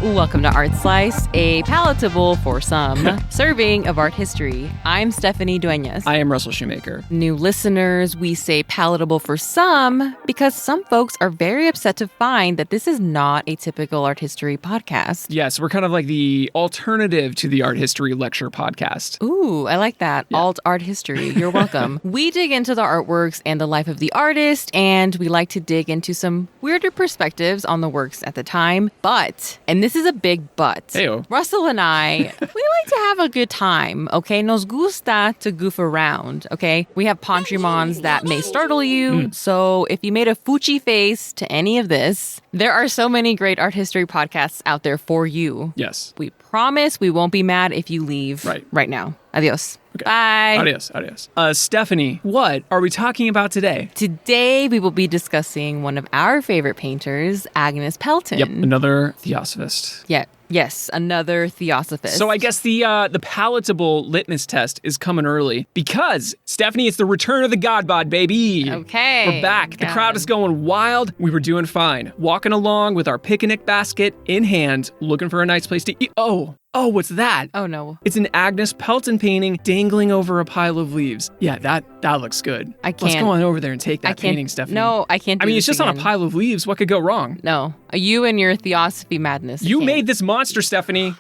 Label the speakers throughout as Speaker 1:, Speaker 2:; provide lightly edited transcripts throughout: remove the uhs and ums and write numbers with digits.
Speaker 1: Welcome to Art Slice, a palatable for some serving of art history. I'm Stephanie Duenas.
Speaker 2: I am Russell Shoemaker.
Speaker 1: New listeners, we say palatable for some because some folks are very upset to find that this is not a typical art history podcast.
Speaker 2: Yes, we're kind of like the alternative to the art history lecture podcast.
Speaker 1: Ooh, I like that. Yeah. Alt art history. You're welcome. We dig into the artworks and the life of the artist, and we like to dig into some weirder perspectives on the works at the time. But, and this is a big but.
Speaker 2: Heyo.
Speaker 1: Russell and I, we like to have a good time, okay? Nos gusta to goof around, okay? We have pontrimons that may startle you, so if you made a fuchi face to any of this, there are so many great art history podcasts out there for you.
Speaker 2: Yes.
Speaker 1: We promise we won't be mad if you leave right now. Adios.
Speaker 2: Okay.
Speaker 1: Bye.
Speaker 2: Adios. Stephanie, what are we talking about today?
Speaker 1: Today, we will be discussing one of our favorite painters, Agnes Pelton.
Speaker 2: Yep, another theosophist.
Speaker 1: Yeah. Yes, another theosophist.
Speaker 2: So I guess the palatable litmus test is coming early because, Stephanie, it's the return of the God bod, baby.
Speaker 1: Okay.
Speaker 2: We're back. The crowd is going wild. We were doing fine. Walking along with our picnic basket in hand, looking for a nice place to eat. Oh, what's that?
Speaker 1: Oh, no.
Speaker 2: It's an Agnes Pelton painting dangling over a pile of leaves. Yeah, that looks good.
Speaker 1: I can't.
Speaker 2: Let's go on over there and take that painting, Stephanie.
Speaker 1: No, I can't do
Speaker 2: it's just
Speaker 1: again.
Speaker 2: on a pile of leaves. What could go wrong?
Speaker 1: No. You and your theosophy madness.
Speaker 2: You made this monster, Stephanie.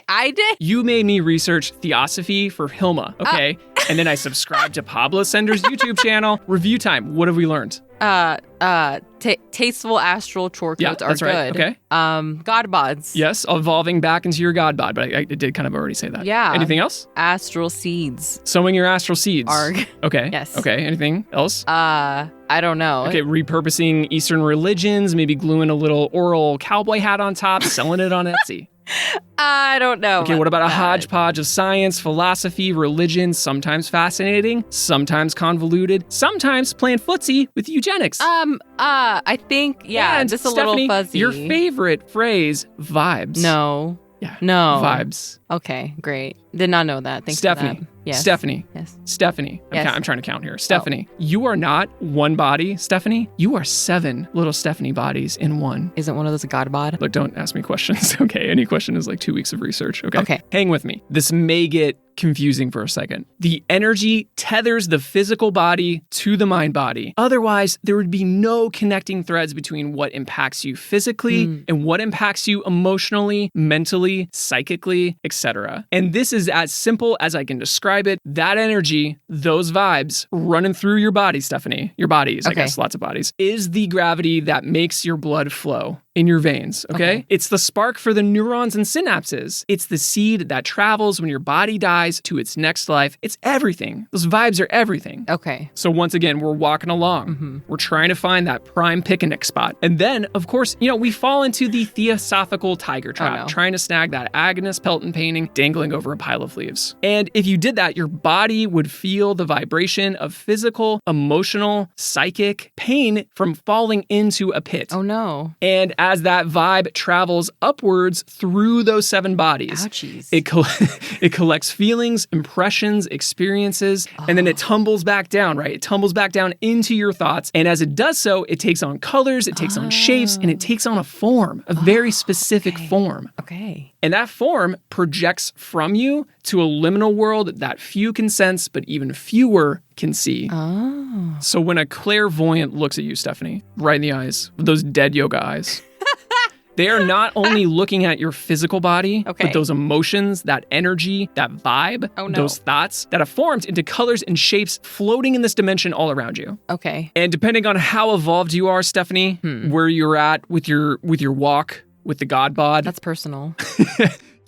Speaker 1: I did?
Speaker 2: You made me research Theosophy for Hilma, okay? And then I subscribed to Pablo Sender's YouTube channel. Review time. What have we learned?
Speaker 1: Tasteful astral chore codes are
Speaker 2: that's right.
Speaker 1: good.
Speaker 2: Okay.
Speaker 1: God bods.
Speaker 2: Yes, evolving back into your God bod, but I did kind of already say that.
Speaker 1: Yeah.
Speaker 2: Anything else?
Speaker 1: Astral seeds.
Speaker 2: Sowing your astral seeds.
Speaker 1: Arg.
Speaker 2: Okay.
Speaker 1: Yes.
Speaker 2: Okay. Anything else?
Speaker 1: I don't know.
Speaker 2: Okay, repurposing Eastern religions, maybe gluing a little oral cowboy hat on top, selling it on Etsy.
Speaker 1: I don't know.
Speaker 2: Okay, what about a hodgepodge of science, philosophy, religion, sometimes fascinating, sometimes convoluted, sometimes playing footsie with eugenics?
Speaker 1: I think, and just
Speaker 2: Stephanie,
Speaker 1: a little fuzzy.
Speaker 2: Your favorite phrase, vibes.
Speaker 1: No.
Speaker 2: Yeah.
Speaker 1: No.
Speaker 2: Vibes.
Speaker 1: Okay, great. Did not know that. Thanks
Speaker 2: Stephanie.
Speaker 1: for that. Yes.
Speaker 2: Stephanie.
Speaker 1: Yes.
Speaker 2: Stephanie.
Speaker 1: Yes.
Speaker 2: I'm trying to count here. Stephanie, you are not one body, Stephanie. You are 7 little Stephanie bodies in one.
Speaker 1: Isn't one of those a god bod?
Speaker 2: Look, don't ask me questions, okay? Any question is like 2 weeks of research, okay?
Speaker 1: Okay.
Speaker 2: Hang with me. This may get confusing for a second. The energy tethers the physical body to the mind body. Otherwise, there would be no connecting threads between what impacts you physically and what impacts you emotionally, mentally, psychically, etc. And this is as simple as I can describe it. That energy, those vibes running through your body, Stephanie, your bodies, I guess, lots of bodies, is the gravity that makes your blood flow in your veins, okay? It's the spark for the neurons and synapses. It's the seed that travels when your body dies to its next life. It's everything. Those vibes are everything.
Speaker 1: Okay.
Speaker 2: So once again, we're walking along. We're trying to find that prime picnic spot. And then, of course, we fall into the theosophical tiger trap, trying to snag that Agnes Pelton painting dangling over a pile of leaves. And if you did that, your body would feel the vibration of physical, emotional, psychic pain from falling into a pit.
Speaker 1: Oh, no.
Speaker 2: And as that vibe travels upwards through those 7 bodies,
Speaker 1: ouchies,
Speaker 2: it collects feelings, impressions, experiences, and then it tumbles back down, right? It tumbles back down into your thoughts. And as it does so, it takes on colors, it takes on shapes, and it takes on a form, a very specific form.
Speaker 1: Okay.
Speaker 2: And that form projects from you to a liminal world that few can sense, but even fewer can see.
Speaker 1: Oh.
Speaker 2: So when a clairvoyant looks at you, Stephanie, right in the eyes, with those dead yoga eyes, they are not only looking at your physical body, but those emotions, that energy, that vibe, those thoughts that have formed into colors and shapes floating in this dimension all around you.
Speaker 1: Okay.
Speaker 2: And depending on how evolved you are, Stephanie, where you're at with your walk with the God bod.
Speaker 1: That's personal.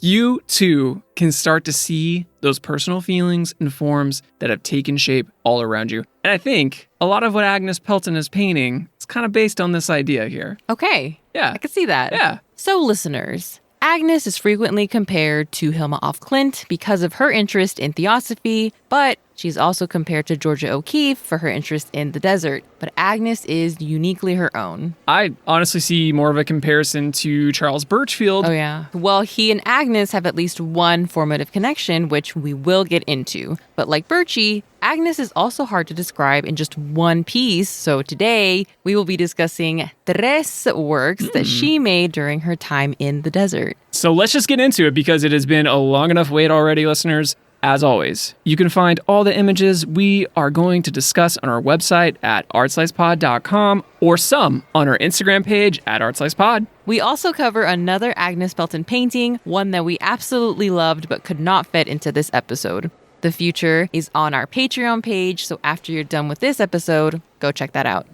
Speaker 2: You too can start to see those personal feelings and forms that have taken shape all around you. And I think a lot of what Agnes Pelton is painting is kind of based on this idea here.
Speaker 1: Okay.
Speaker 2: Yeah.
Speaker 1: I can see that.
Speaker 2: Yeah.
Speaker 1: So listeners, Agnes is frequently compared to Hilma af Klint because of her interest in theosophy, but She's also compared to Georgia O'Keeffe for her interest in the desert, but Agnes is uniquely her own.
Speaker 2: I honestly see more of a comparison to Charles Birchfield.
Speaker 1: Oh, yeah. Well, he and Agnes have at least one formative connection, which we will get into. But like Birchie, Agnes is also hard to describe in just one piece. So today, we will be discussing tres works that she made during her time in the desert.
Speaker 2: So let's just get into it because it has been a long enough wait already, listeners. As always, you can find all the images we are going to discuss on our website at artslicepod.com or some on our Instagram page at artslicepod.
Speaker 1: We also cover another Agnes Pelton painting, one that we absolutely loved but could not fit into this episode. The future is on our Patreon page, so after you're done with this episode, go check that out.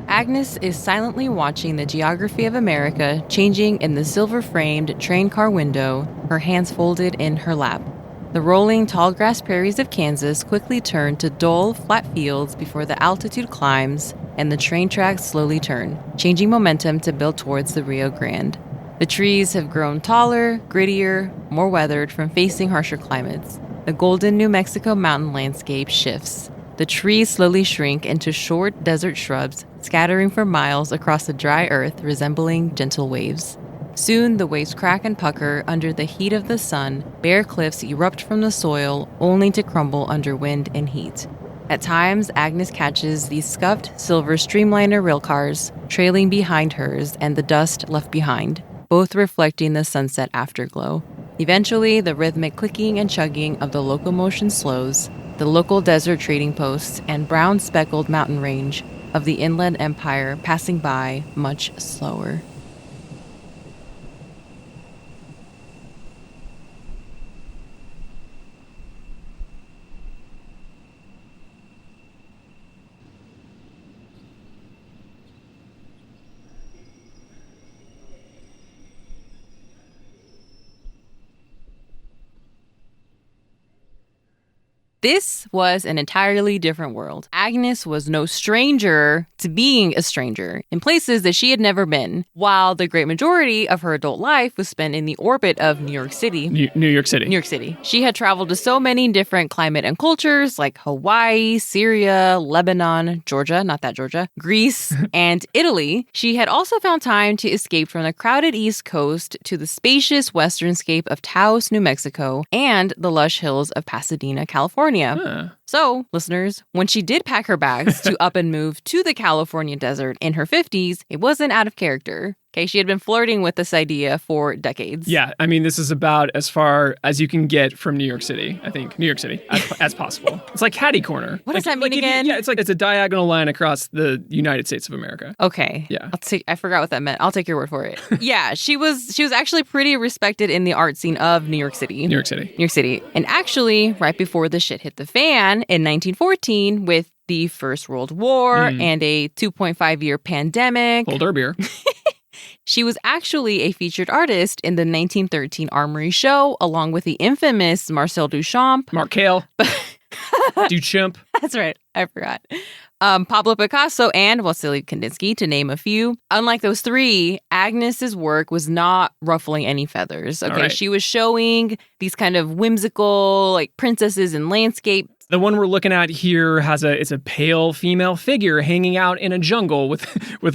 Speaker 1: Agnes is silently watching the geography of America changing in the silver-framed train car window, her hands folded in her lap. The rolling tall grass prairies of Kansas quickly turn to dull, flat fields before the altitude climbs and the train tracks slowly turn, changing momentum to build towards the Rio Grande. The trees have grown taller, grittier, more weathered from facing harsher climates. The golden New Mexico mountain landscape shifts. The trees slowly shrink into short desert shrubs, scattering for miles across the dry earth, resembling gentle waves. Soon, the waves crack and pucker under the heat of the sun. Bare cliffs erupt from the soil, only to crumble under wind and heat. At times, Agnes catches these scuffed silver streamliner railcars, trailing behind hers and the dust left behind, both reflecting the sunset afterglow. Eventually, the rhythmic clicking and chugging of the locomotion slows. The local desert trading posts and brown-speckled mountain range of the Inland Empire passing by much slower. This was an entirely different world. Agnes was no stranger to being a stranger in places that she had never been, while the great majority of her adult life was spent in the orbit of New York City.
Speaker 2: New York City.
Speaker 1: New York City. She had traveled to so many different climate and cultures like Hawaii, Syria, Lebanon, Georgia, not that Georgia, Greece, and Italy. She had also found time to escape from the crowded East Coast to the spacious westernscape of Taos, New Mexico, and the lush hills of Pasadena, California. So, listeners, when she did pack her bags to up and move to the California desert in her 50s, it wasn't out of character. Okay, she had been flirting with this idea for decades.
Speaker 2: Yeah, I mean, this is about as far as you can get from New York City, I think. New York City, as possible. It's like Hattie Corner.
Speaker 1: What does that mean again?
Speaker 2: Yeah, it's a diagonal line across the United States of America.
Speaker 1: Okay.
Speaker 2: Yeah.
Speaker 1: I forgot what that meant. I'll take your word for it. Yeah, she was actually pretty respected in the art scene of New York City.
Speaker 2: New York City.
Speaker 1: New York City. And actually, right before the shit hit the fan in 1914 with the First World War and a 2.5-year pandemic.
Speaker 2: Hold our beer.
Speaker 1: She was actually a featured artist in the 1913 Armory Show, along with the infamous Marcel Duchamp.
Speaker 2: Markel. Duchamp.
Speaker 1: That's right. I forgot. Pablo Picasso and Wassily Kandinsky, to name a few. Unlike those three, Agnes's work was not ruffling any feathers. Okay,
Speaker 2: right.
Speaker 1: She was showing these kind of whimsical, like princesses in landscape.
Speaker 2: The one we're looking at here it's a pale female figure hanging out in a jungle with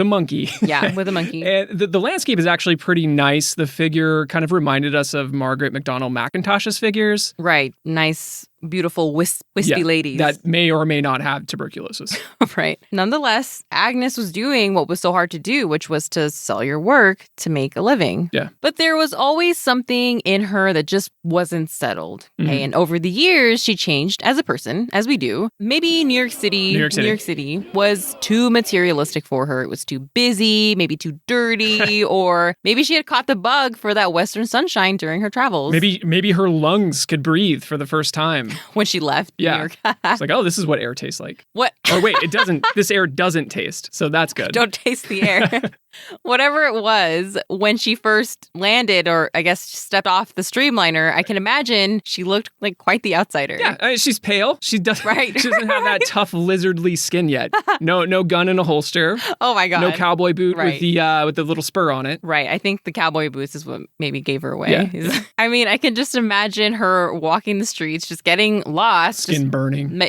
Speaker 2: a monkey.
Speaker 1: Yeah, with a monkey.
Speaker 2: And the landscape is actually pretty nice. The figure kind of reminded us of Margaret McDonald McIntosh's figures.
Speaker 1: Right. Nice, beautiful, wispy ladies.
Speaker 2: That may or may not have tuberculosis.
Speaker 1: Right. Nonetheless, Agnes was doing what was so hard to do, which was to sell your work to make a living.
Speaker 2: Yeah.
Speaker 1: But there was always something in her that just wasn't settled. Okay? And over the years, she changed as a person, as we do. Maybe New York City was too materialistic for her. It was too busy, maybe too dirty, or maybe she had caught the bug for that Western sunshine during her travels.
Speaker 2: Maybe her lungs could breathe for the first time.
Speaker 1: When she left New York.
Speaker 2: It's like, oh, this is what air tastes like.
Speaker 1: What?
Speaker 2: Or wait, it doesn't. This air doesn't taste, so that's good.
Speaker 1: Don't taste the air. Whatever it was, when she first landed, or I guess stepped off the streamliner, I can imagine she looked like quite the outsider.
Speaker 2: Yeah, I mean, she's pale. She doesn't have that tough lizardly skin yet. No gun in a holster.
Speaker 1: Oh my God.
Speaker 2: No cowboy boot with the little spur on it.
Speaker 1: Right. I think the cowboy boots is what maybe gave her away. Yeah. I mean, I can just imagine her walking the streets, just getting lost.
Speaker 2: Skin burning.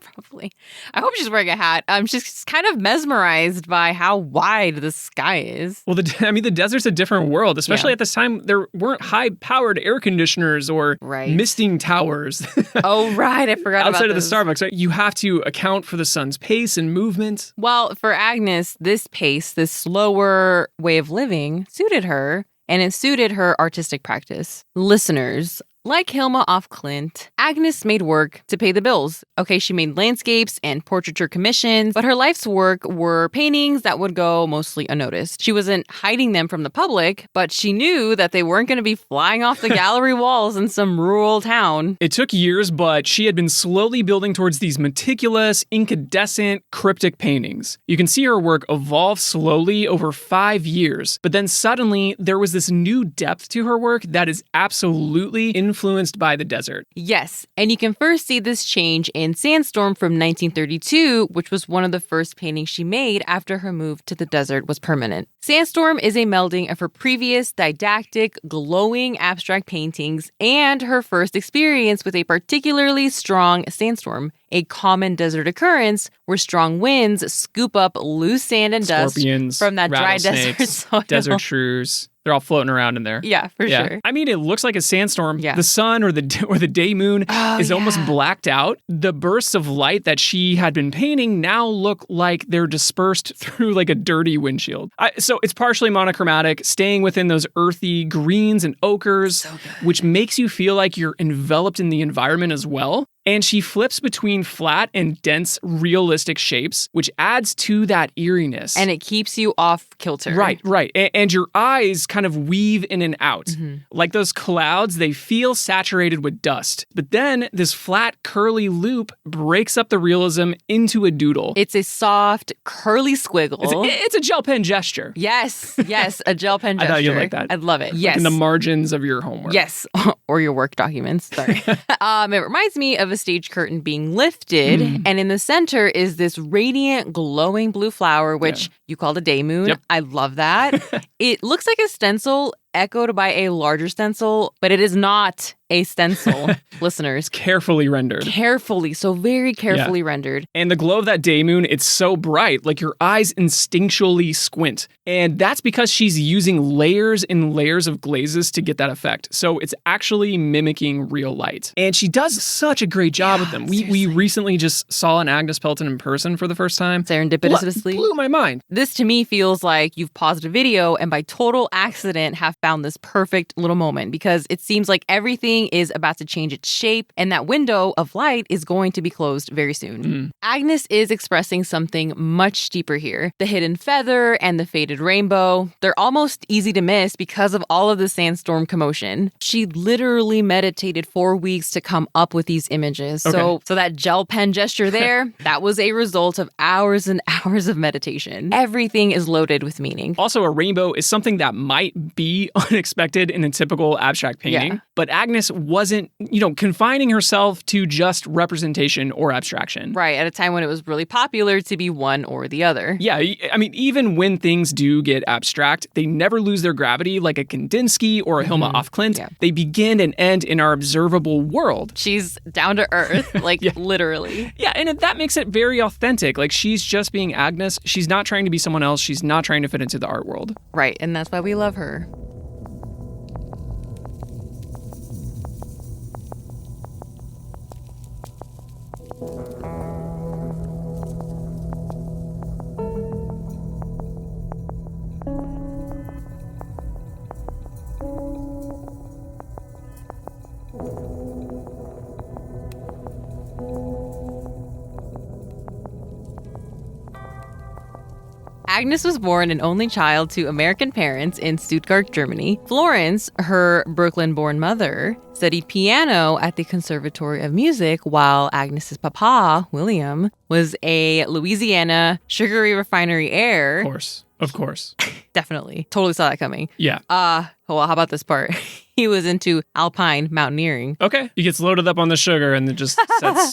Speaker 1: Probably. I hope she's wearing a hat. She's kind of mesmerized by how wide the sky is.
Speaker 2: Well, the desert's a different world, especially at this time. There weren't high-powered air conditioners or misting towers.
Speaker 1: Oh, right. I forgot about
Speaker 2: outside of the Starbucks. Right? You have to account for the sun's pace and movement.
Speaker 1: Well, for Agnes, this pace, this slower way of living suited her, and it suited her artistic practice. Listeners, like Hilma off Klint, Agnes made work to pay the bills. Okay, she made landscapes and portraiture commissions, but her life's work were paintings that would go mostly unnoticed. She wasn't hiding them from the public, but she knew that they weren't going to be flying off the gallery walls in some rural town.
Speaker 2: It took years, but she had been slowly building towards these meticulous, incandescent, cryptic paintings. You can see her work evolve slowly over 5 years, but then suddenly there was this new depth to her work that is absolutely influenced by the desert.
Speaker 1: Yes, and you can first see this change in Sandstorm from 1932, which was one of the first paintings she made after her move to the desert was permanent. Sandstorm is a melding of her previous didactic, glowing abstract paintings and her first experience with a particularly strong sandstorm, a common desert occurrence where strong winds scoop up loose sand and
Speaker 2: Scorpions,
Speaker 1: dust from that dry desert soil.
Speaker 2: Desert shrews. They're all floating around in there.
Speaker 1: Yeah, for sure.
Speaker 2: I mean, it looks like a sandstorm. Yeah. The sun or the day moon is almost blacked out. The bursts of light that she had been painting now look like they're dispersed through like a dirty windshield. So it's partially monochromatic, staying within those earthy greens and ochres, which makes you feel like you're enveloped in the environment as well. And she flips between flat and dense, realistic shapes, which adds to that eeriness.
Speaker 1: And it keeps you off kilter.
Speaker 2: Right. And your eyes kind of weave in and out. Mm-hmm. Like those clouds, they feel saturated with dust. But then this flat, curly loop breaks up the realism into a doodle.
Speaker 1: It's a soft, curly squiggle.
Speaker 2: It's a gel pen gesture.
Speaker 1: Yes, a gel pen gesture.
Speaker 2: I thought you'd like that.
Speaker 1: I'd love it. Yes.
Speaker 2: Like in the margins of your homework.
Speaker 1: Yes, or your work documents. Sorry. It reminds me of a stage curtain being lifted, and in the center is this radiant, glowing blue flower, which you called a day moon. Yep. I love that. It looks like a stencil echoed by a larger stencil, but it is not a stencil, listeners.
Speaker 2: Carefully rendered.
Speaker 1: Very carefully rendered.
Speaker 2: And the glow of that day moon, it's so bright, like your eyes instinctually squint. And that's because she's using layers and layers of glazes to get that effect. So it's actually mimicking real light. And she does such a great job with them. We recently just saw an Agnes Pelton in person for the first time.
Speaker 1: Serendipitously.
Speaker 2: Blew my mind.
Speaker 1: This to me feels like you've paused a video and by total accident have found this perfect little moment, because it seems like everything is about to change its shape and that window of light is going to be closed very soon. Agnes is expressing something much deeper here. The hidden feather and the faded rainbow, they're almost easy to miss because of all of the sandstorm commotion. She literally meditated 4 weeks to come up with these images. Okay. So that gel pen gesture there, that was a result of hours and hours of meditation. Everything is loaded with meaning.
Speaker 2: Also, a rainbow is something that might be unexpected in a typical abstract painting, but Agnes wasn't, confining herself to just representation or abstraction.
Speaker 1: Right, at a time when it was really popular to be one or the other.
Speaker 2: Yeah, I mean, even when things do get abstract, they never lose their gravity like a Kandinsky or a Hilma off Klint. Yeah. They begin and end in our observable world.
Speaker 1: She's down to earth, literally.
Speaker 2: Yeah, and that makes it very authentic. Like, she's just being Agnes. She's not trying to be someone else. She's not trying to fit into the art world.
Speaker 1: Right, and that's why we love her. Agnes was born an only child to American parents in Stuttgart, Germany. Florence, her Brooklyn-born mother, studied piano at the Conservatory of Music, while Agnes's papa, William, was a Louisiana sugary refinery heir.
Speaker 2: Of course. Of course.
Speaker 1: Definitely. Totally saw that coming.
Speaker 2: Yeah.
Speaker 1: Well, how about this part? He was into alpine mountaineering.
Speaker 2: Okay. He gets loaded up on the sugar and then just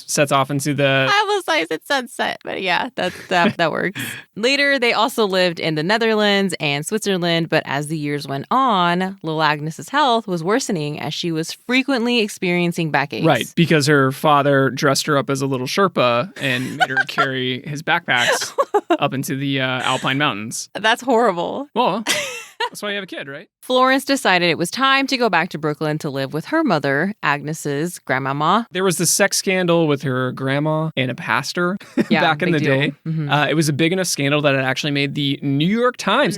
Speaker 2: sets off into the...
Speaker 1: I almost I said sunset, but yeah, that works. Later, they also lived in the Netherlands and Switzerland, but as the years went on, little Agnes's health was worsening as she was frequently experiencing backaches.
Speaker 2: Right, because her father dressed her up as a little Sherpa and made her carry his backpacks up into the Alpine mountains.
Speaker 1: That's horrible.
Speaker 2: Well, that's why you have a kid, right?
Speaker 1: Florence decided it was time to go back to Brooklyn to live with her mother, Agnes's grandmama.
Speaker 2: There was this sex scandal with her grandma and a pastor back in the day.
Speaker 1: Mm-hmm.
Speaker 2: It was a big enough scandal that it actually made the New York Times.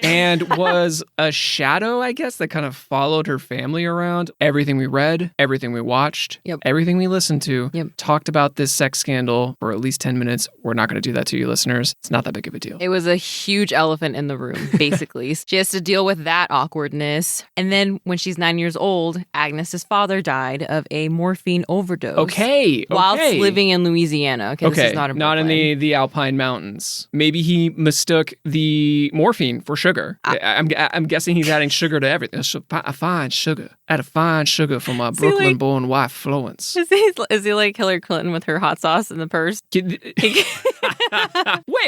Speaker 2: And was a shadow, I guess, that kind of followed her family around. Everything we read, everything we watched, everything we listened to, talked about this sex scandal for at least 10 minutes. We're not going to do that to you listeners. It's not that big of a deal.
Speaker 1: It was a huge elephant in the room, basically. She has to deal with that awkwardness. And then when she's 9 years old, Agnes's father died of a morphine overdose.
Speaker 2: Okay.
Speaker 1: Whilst living in Louisiana. Okay. This is not in
Speaker 2: the Alpine Mountains. Maybe he mistook the morphine for sugar. I'm guessing he's adding sugar to everything. A fine sugar. Add a fine sugar for my Brooklyn-born wife, Florence.
Speaker 1: Is he like Hillary Clinton with her hot sauce in the purse?
Speaker 2: Wait,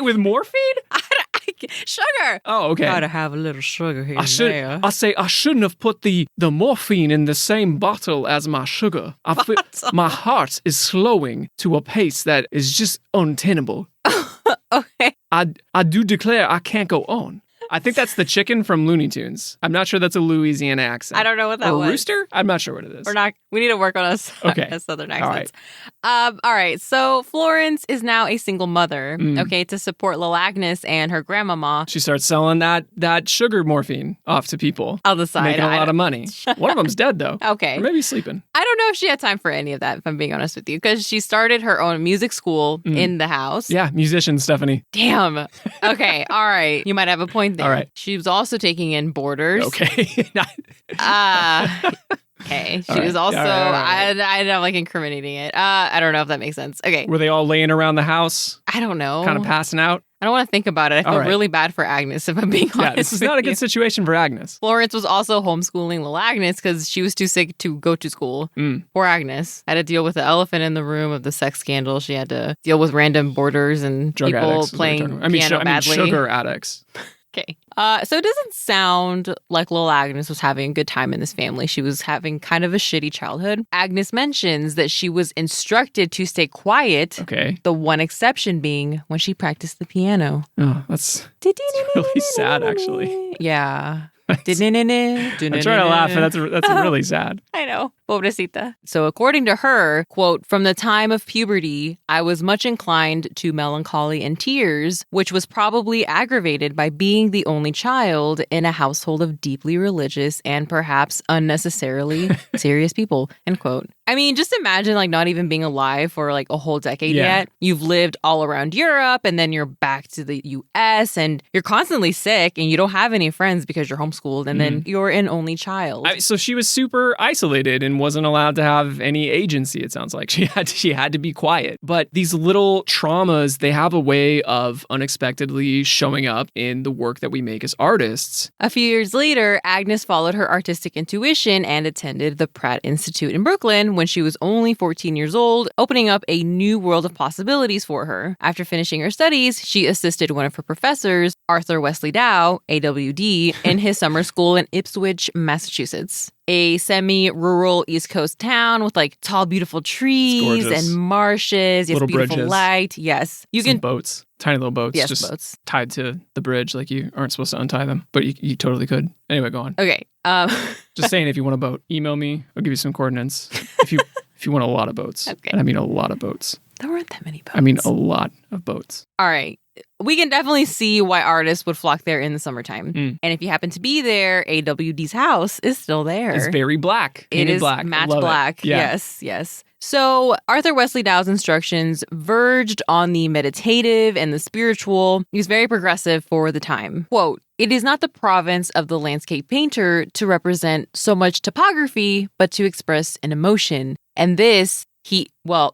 Speaker 2: with morphine?
Speaker 1: Sugar.
Speaker 2: Oh, okay.
Speaker 1: Gotta have a little sugar here. I
Speaker 2: shouldn't have put the morphine in the same bottle as my sugar. My heart is slowing to a pace that is just untenable.
Speaker 1: Okay.
Speaker 2: I do declare I can't go on. I think that's the chicken from Looney Tunes. I'm not sure that's a Louisiana accent.
Speaker 1: I don't know what that was.
Speaker 2: A rooster? I'm not sure what it is.
Speaker 1: We need to work on a southern accent. All right. So Florence is now a single mother, to support Lil Agnes and her grandmama.
Speaker 2: She starts selling that sugar morphine off to people.
Speaker 1: On the side.
Speaker 2: Making a lot of money. One of them's dead, though.
Speaker 1: Okay.
Speaker 2: Or maybe sleeping.
Speaker 1: I don't know if she had time for any of that, if I'm being honest with you, because she started her own music school in the house.
Speaker 2: Yeah, musician, Stephanie.
Speaker 1: Damn. Okay. All right. You might have a point there.
Speaker 2: All right.
Speaker 1: She was also taking in boarders.
Speaker 2: Okay.
Speaker 1: Okay. She was also, I don't like incriminating it. I don't know if that makes sense. Okay.
Speaker 2: Were they all laying around the house?
Speaker 1: I don't know.
Speaker 2: Kind of passing out?
Speaker 1: I don't want to think about it. I feel really bad for Agnes, if I'm being honest.
Speaker 2: Yeah, this is not a good situation for Agnes.
Speaker 1: Florence was also homeschooling little Agnes because she was too sick to go to school. Poor Agnes. Had to deal with the elephant in the room of the sex scandal. She had to deal with random boarders and
Speaker 2: drug
Speaker 1: people playing piano badly.
Speaker 2: Sugar addicts.
Speaker 1: Okay. So it doesn't sound like little Agnes was having a good time in this family. She was having kind of a shitty childhood. Agnes mentions that she was instructed to stay quiet.
Speaker 2: Okay.
Speaker 1: The one exception being when she practiced the piano.
Speaker 2: Oh, that's really sad, actually.
Speaker 1: Yeah.
Speaker 2: I'm trying to laugh, and that's really sad.
Speaker 1: I know. Pobrecita. So according to her, quote, from the time of puberty, I was much inclined to melancholy and tears, which was probably aggravated by being the only child in a household of deeply religious and perhaps unnecessarily serious people, end quote. I mean, just imagine like not even being alive for like a whole decade yet. You've lived all around Europe and then you're back to the US and you're constantly sick and you don't have any friends because you're homeschooled and then you're an only child.
Speaker 2: So she was super isolated and wasn't allowed to have any agency, it sounds like. She had to be quiet. But these little traumas, they have a way of unexpectedly showing up in the work that we make as artists.
Speaker 1: A few years later, Agnes followed her artistic intuition and attended the Pratt Institute in Brooklyn when she was only 14 years old, opening up a new world of possibilities for her. After finishing her studies, she assisted one of her professors, Arthur Wesley Dow, AWD, in his summer school in Ipswich, Massachusetts. A semi-rural East Coast town with like tall, beautiful trees and marshes. Yes,
Speaker 2: little
Speaker 1: beautiful
Speaker 2: bridges.
Speaker 1: Light. Yes.
Speaker 2: You can boats. Tiny little boats.
Speaker 1: Yes,
Speaker 2: just
Speaker 1: boats.
Speaker 2: Tied to the bridge like you aren't supposed to untie them. But you totally could. Anyway, go on.
Speaker 1: Okay.
Speaker 2: Just saying, if you want a boat, email me. I'll give you some coordinates. If you want a lot of boats.
Speaker 1: Okay.
Speaker 2: And I mean a lot of boats.
Speaker 1: There weren't that many boats.
Speaker 2: I mean a lot of boats.
Speaker 1: All right. We can definitely see why artists would flock there in the summertime. And if you happen to be there, AWD's house is still there.
Speaker 2: It's very black.
Speaker 1: It is
Speaker 2: black.
Speaker 1: matte black.
Speaker 2: Yeah.
Speaker 1: Yes. So Arthur Wesley Dow's instructions verged on the meditative and the spiritual. He was very progressive for the time. Quote, it is not the province of the landscape painter to represent so much topography, but to express an emotion. And this,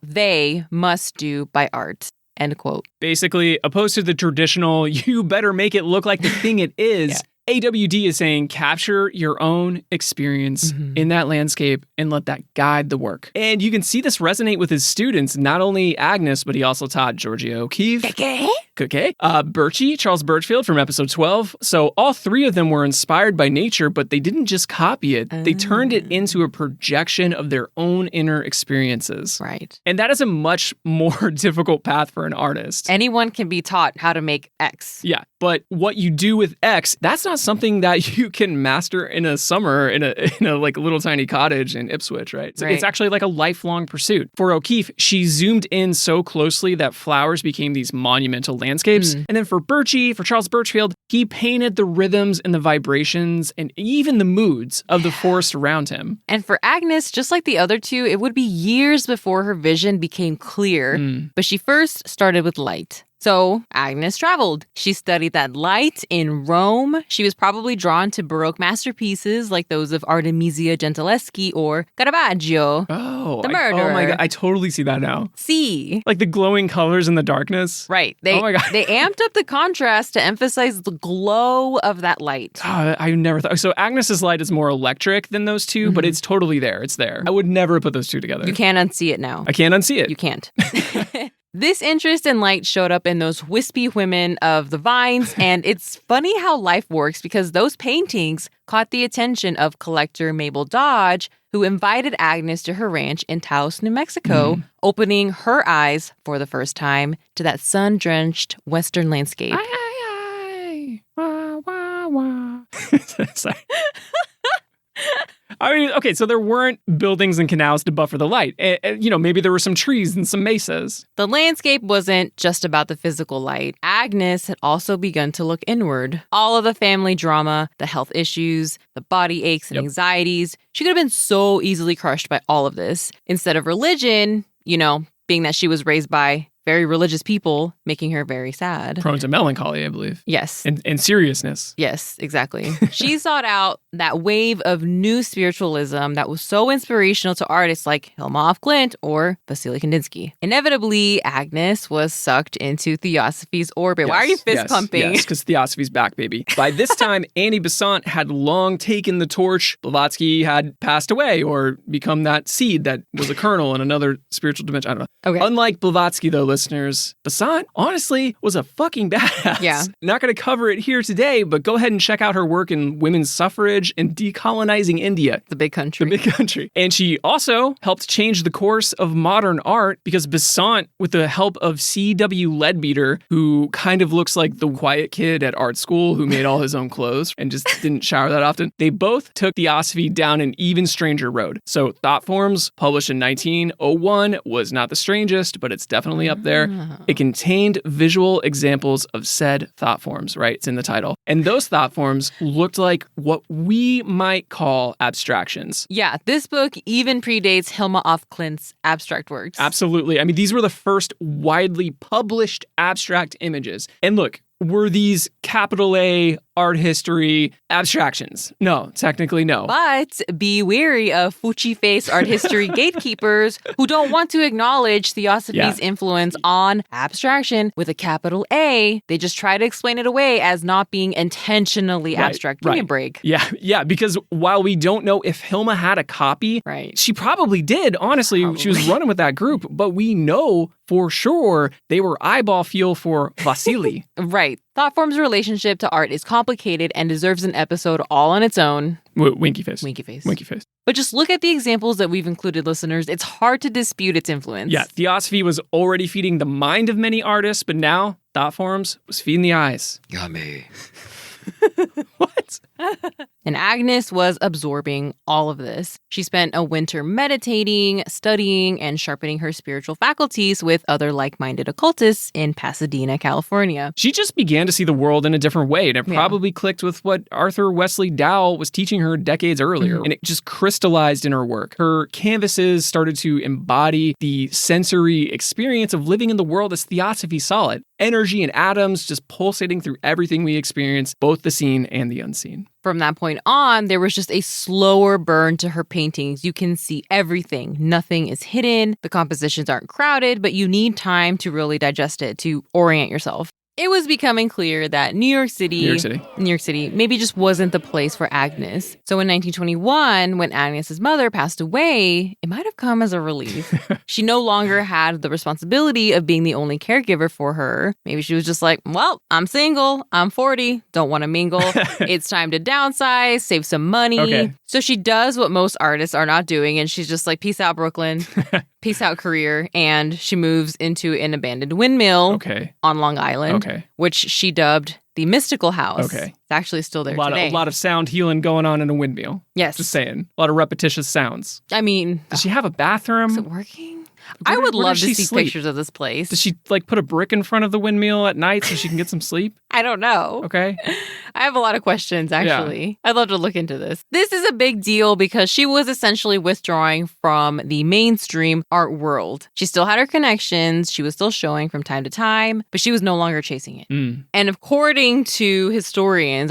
Speaker 1: they must do by art. end quote.
Speaker 2: Basically, opposed to the traditional, you better make it look like the thing it is.
Speaker 1: Yeah.
Speaker 2: AWD is saying capture your own experience in that landscape and let that guide the work. And you can see this resonate with his students, not only Agnes, but he also taught Georgia O'Keeffe. Birchie, Charles Birchfield from episode 12. So all three of them were inspired by nature, but they didn't just copy it. They turned it into a projection of their own inner experiences.
Speaker 1: Right.
Speaker 2: And that is a much more difficult path for an artist.
Speaker 1: Anyone can be taught how to make X.
Speaker 2: Yeah, but what you do with X, that's not something that you can master in a summer in a like little tiny cottage in Ipswich, right? It's actually like a lifelong pursuit. For O'Keeffe, she zoomed in so closely that flowers became these monumental landscapes. And then for Charles Birchfield, he painted the rhythms and the vibrations and even the moods of the forest around him.
Speaker 1: And for Agnes, just like the other two, it would be years before her vision became clear. But she first started with light. So Agnes traveled. She studied that light in Rome. She was probably drawn to Baroque masterpieces like those of Artemisia Gentileschi or Caravaggio. The murderer.
Speaker 2: Oh my God, I totally see that now.
Speaker 1: See?
Speaker 2: Like the glowing colors in the darkness.
Speaker 1: Right.
Speaker 2: Oh my God.
Speaker 1: They amped up the contrast to emphasize the glow of that light.
Speaker 2: I never thought. So Agnes's light is more electric than those two, but it's totally there. It's there. I would never put those two together.
Speaker 1: You can't unsee it now.
Speaker 2: I can't unsee it.
Speaker 1: You can't. This interest in light showed up in those wispy women of the vines, and it's funny how life works because those paintings caught the attention of collector Mabel Dodge, who invited Agnes to her ranch in Taos, New Mexico, opening her eyes for the first time to that sun-drenched western landscape.
Speaker 2: Wah, wah, wah. Sorry. I mean, okay, so there weren't buildings and canals to buffer the light. Maybe there were some trees and some mesas.
Speaker 1: The landscape wasn't just about the physical light. Agnes had also begun to look inward. All of the family drama, the health issues, the body aches and anxieties. She could have been so easily crushed by all of this. Instead of religion, being that she was raised by very religious people, making her very sad.
Speaker 2: Prone to melancholy, I believe.
Speaker 1: Yes.
Speaker 2: And seriousness.
Speaker 1: Yes, exactly. She sought out that wave of new spiritualism that was so inspirational to artists like Hilma af Klint or Wassily Kandinsky. Inevitably, Agnes was sucked into Theosophy's orbit. Why are you fist pumping?
Speaker 2: Yes, because Theosophy's back, baby. By this time, Annie Besant had long taken the torch. Blavatsky had passed away or become that seed that was a kernel in another spiritual dimension. I don't know.
Speaker 1: Okay.
Speaker 2: Unlike Blavatsky, though, listeners, Besant, honestly, was a fucking badass.
Speaker 1: Yeah.
Speaker 2: Not going to cover it here today, but go ahead and check out her work in women's suffrage and decolonizing India.
Speaker 1: The big country.
Speaker 2: The big country. And she also helped change the course of modern art because Besant, with the help of C.W. Leadbeater, who kind of looks like the quiet kid at art school who made all his own clothes and just didn't shower that often, they both took Theosophy down an even stranger road. So Thought Forms, published in 1901, was not the strangest, but it's definitely up there. It contained visual examples of said thought forms, right? It's in the title. And those thought forms looked like what we might call abstractions.
Speaker 1: Yeah, this book even predates Hilma af Klint's abstract works.
Speaker 2: Absolutely. I mean, these were the first widely published abstract images. And look, were these capital A art history abstractions? No, technically no.
Speaker 1: But be wary of Fuchi-face art history gatekeepers who don't want to acknowledge Theosophy's influence on abstraction with a capital A. They just try to explain it away as not being intentionally abstract. Give me a break.
Speaker 2: Yeah, because while we don't know if Hilma had a copy, she probably did, honestly. She was running with that group, but we know for sure they were eyeball fuel for Wassily.
Speaker 1: Right. Thought Form's relationship to art is complicated and deserves an episode all on its own.
Speaker 2: Winky face.
Speaker 1: But just look at the examples that we've included, listeners. It's hard to dispute its influence.
Speaker 2: Yeah, Theosophy was already feeding the mind of many artists, but now Thought Forms was feeding the eyes.
Speaker 3: Yummy.
Speaker 2: What?
Speaker 1: And Agnes was absorbing all of this. She spent a winter meditating, studying, and sharpening her spiritual faculties with other like-minded occultists in Pasadena, California.
Speaker 2: She just began to see the world in a different way, and it probably clicked with what Arthur Wesley Dowell was teaching her decades earlier, and it just crystallized in her work. Her canvases started to embody the sensory experience of living in the world as Theosophy saw it. Energy and atoms just pulsating through everything we experience, both the seen and the unseen.
Speaker 1: From that point on, there was just a slower burn to her paintings. You can see everything. Nothing is hidden. The compositions aren't crowded, but you need time to really digest it, to orient yourself. It was becoming clear that New York City maybe just wasn't the place for Agnes. So in 1921, when Agnes's mother passed away, it might have come as a relief. She no longer had the responsibility of being the only caregiver for her. Maybe she was just like, well, I'm single, I'm 40, don't want to mingle. It's time to downsize, save some money.
Speaker 2: Okay.
Speaker 1: So she does what most artists are not doing, and she's just like, peace out, Brooklyn. Peace out, career. And she moves into an abandoned windmill on Long Island, which she dubbed the Mystical House. It's actually still there today.
Speaker 2: A lot of sound healing going on in a windmill.
Speaker 1: Yes.
Speaker 2: Just saying. A lot of repetitious sounds.
Speaker 1: I mean...
Speaker 2: Does she have a bathroom?
Speaker 1: Is it working? I would love to see pictures of this place.
Speaker 2: Does she like put a brick in front of the windmill at night so she can get some sleep?
Speaker 1: I don't know.
Speaker 2: Okay.
Speaker 1: I have a lot of questions, actually. Yeah. I'd love to look into this. This is a big deal because she was essentially withdrawing from the mainstream art world. She still had her connections. She was still showing from time to time, but she was no longer chasing it. And according to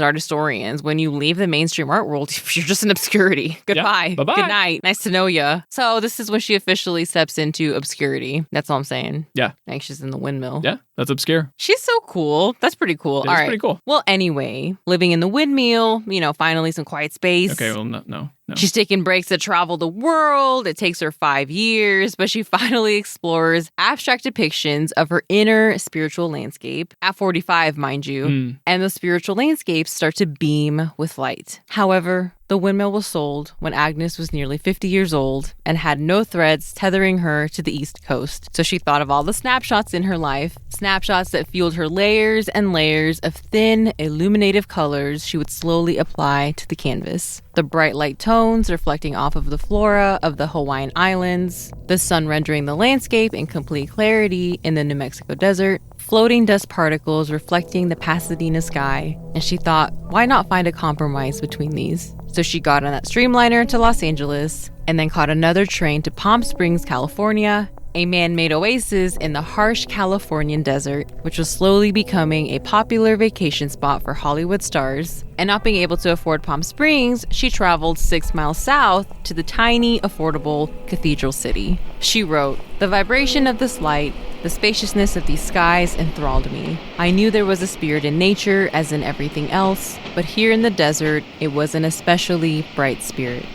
Speaker 1: art historians, when you leave the mainstream art world, you're just in obscurity. Goodbye.
Speaker 2: Yeah. Bye-bye.
Speaker 1: Good night. Nice to know ya. So this is when she officially steps into obscurity. That's all I'm saying.
Speaker 2: Yeah.
Speaker 1: Like she's in the windmill.
Speaker 2: Yeah, that's obscure.
Speaker 1: She's so cool. That's pretty cool.
Speaker 2: That's pretty cool.
Speaker 1: Well, anyway, living in the windmill, finally some quiet space.
Speaker 2: Okay, well, no.
Speaker 1: She's taking breaks to travel the world. It takes her 5 years, but she finally explores abstract depictions of her inner spiritual landscape, at 45, mind you, and the spiritual landscapes start to beam with light. However, the windmill was sold when Agnes was nearly 50 years old and had no threads tethering her to the East Coast. So she thought of all the snapshots in her life, snapshots that fueled her layers and layers of thin, illuminative colors she would slowly apply to the canvas. The bright light tones reflecting off of the flora of the Hawaiian Islands, the sun rendering the landscape in complete clarity in the New Mexico desert, floating dust particles reflecting the Pasadena sky, and she thought, why not find a compromise between these? So she got on that streamliner to Los Angeles, and then caught another train to Palm Springs, California, a man-made oasis in the harsh Californian desert, which was slowly becoming a popular vacation spot for Hollywood stars. And not being able to afford Palm Springs, she traveled 6 miles south to the tiny, affordable cathedral city. She wrote, "The vibration of this light, the spaciousness of these skies enthralled me. I knew there was a spirit in nature as in everything else, but here in the desert, it was an especially bright spirit."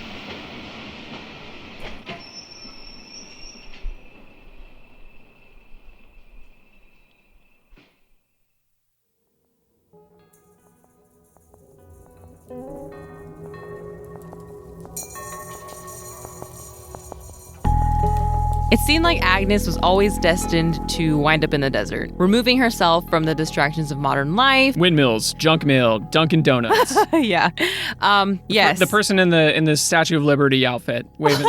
Speaker 1: It seemed like Agnes was always destined to wind up in the desert, removing herself from the distractions of modern life.
Speaker 2: Windmills, junk mail, Dunkin' Donuts.
Speaker 1: Yeah. Yes.
Speaker 2: The person in the Statue of Liberty outfit waving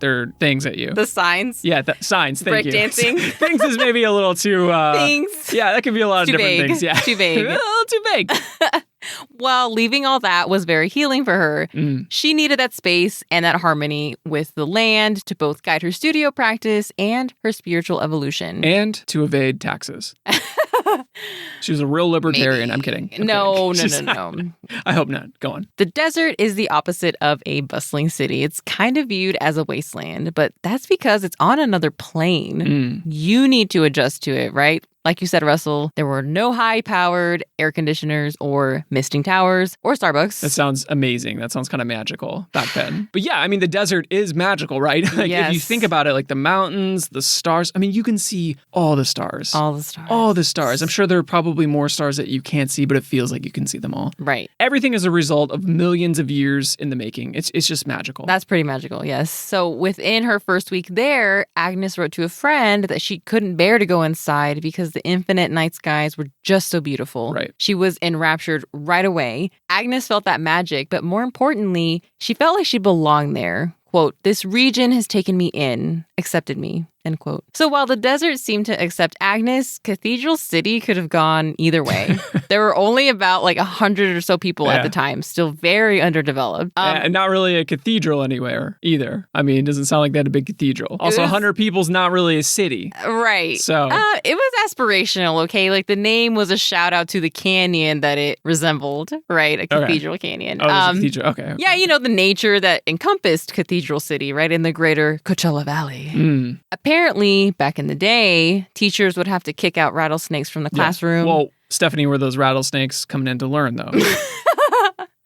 Speaker 2: their things at you.
Speaker 1: The signs.
Speaker 2: Yeah, signs. Thank you.
Speaker 1: Breakdancing.
Speaker 2: Things is maybe a little too...
Speaker 1: Things.
Speaker 2: Yeah, that could be a lot of different
Speaker 1: vague.
Speaker 2: things. Yeah.
Speaker 1: Too vague.
Speaker 2: A little too vague.
Speaker 1: Well, leaving all that was very healing for her. She needed that space and that harmony with the land to both guide her studio practice and her spiritual evolution.
Speaker 2: And to evade taxes. She was a real libertarian.
Speaker 1: Maybe.
Speaker 2: I'm kidding.
Speaker 1: No.
Speaker 2: I hope not. Go on.
Speaker 1: The desert is the opposite of a bustling city. It's kind of viewed as a wasteland, but that's because it's on another plane. You need to adjust to it, right? Like you said, Russell, there were no high-powered air conditioners or misting towers or Starbucks.
Speaker 2: That sounds amazing. That sounds kind of magical back then. But yeah, I mean, the desert is magical, right? Like
Speaker 1: Yes.
Speaker 2: if you think about it, like the mountains, the stars, I mean, you can see all the stars.
Speaker 1: All the stars.
Speaker 2: All the stars. I'm sure there are probably more stars that you can't see, but it feels like you can see them all.
Speaker 1: Right.
Speaker 2: Everything is a result of millions of years in the making. It's just magical.
Speaker 1: That's pretty magical, yes. So within her first week there, Agnes wrote to a friend that she couldn't bear to go inside because the infinite night skies were just so beautiful.
Speaker 2: Right.
Speaker 1: She was enraptured right away. Agnes felt that magic, but more importantly, she felt like she belonged there. Quote, "This region has taken me in, accepted me." end quote. So while the desert seemed to accept Agnes, Cathedral City could have gone either way. There were only about like 100 or so people at the time, still very underdeveloped.
Speaker 2: And not really a cathedral anywhere either. I mean, it doesn't sound like they had a big cathedral. Also, 100 people's not really a city.
Speaker 1: Right.
Speaker 2: So
Speaker 1: it was aspirational, okay? Like the name was a shout out to the canyon that it resembled, right? A cathedral canyon.
Speaker 2: Oh, it was a cathedral. Okay.
Speaker 1: Yeah, you know, the nature that encompassed Cathedral City, right? In the greater Coachella Valley. Apparently, back in the day, teachers would have to kick out rattlesnakes from the classroom.
Speaker 2: Well, Stephanie, were those rattlesnakes coming in to learn, though?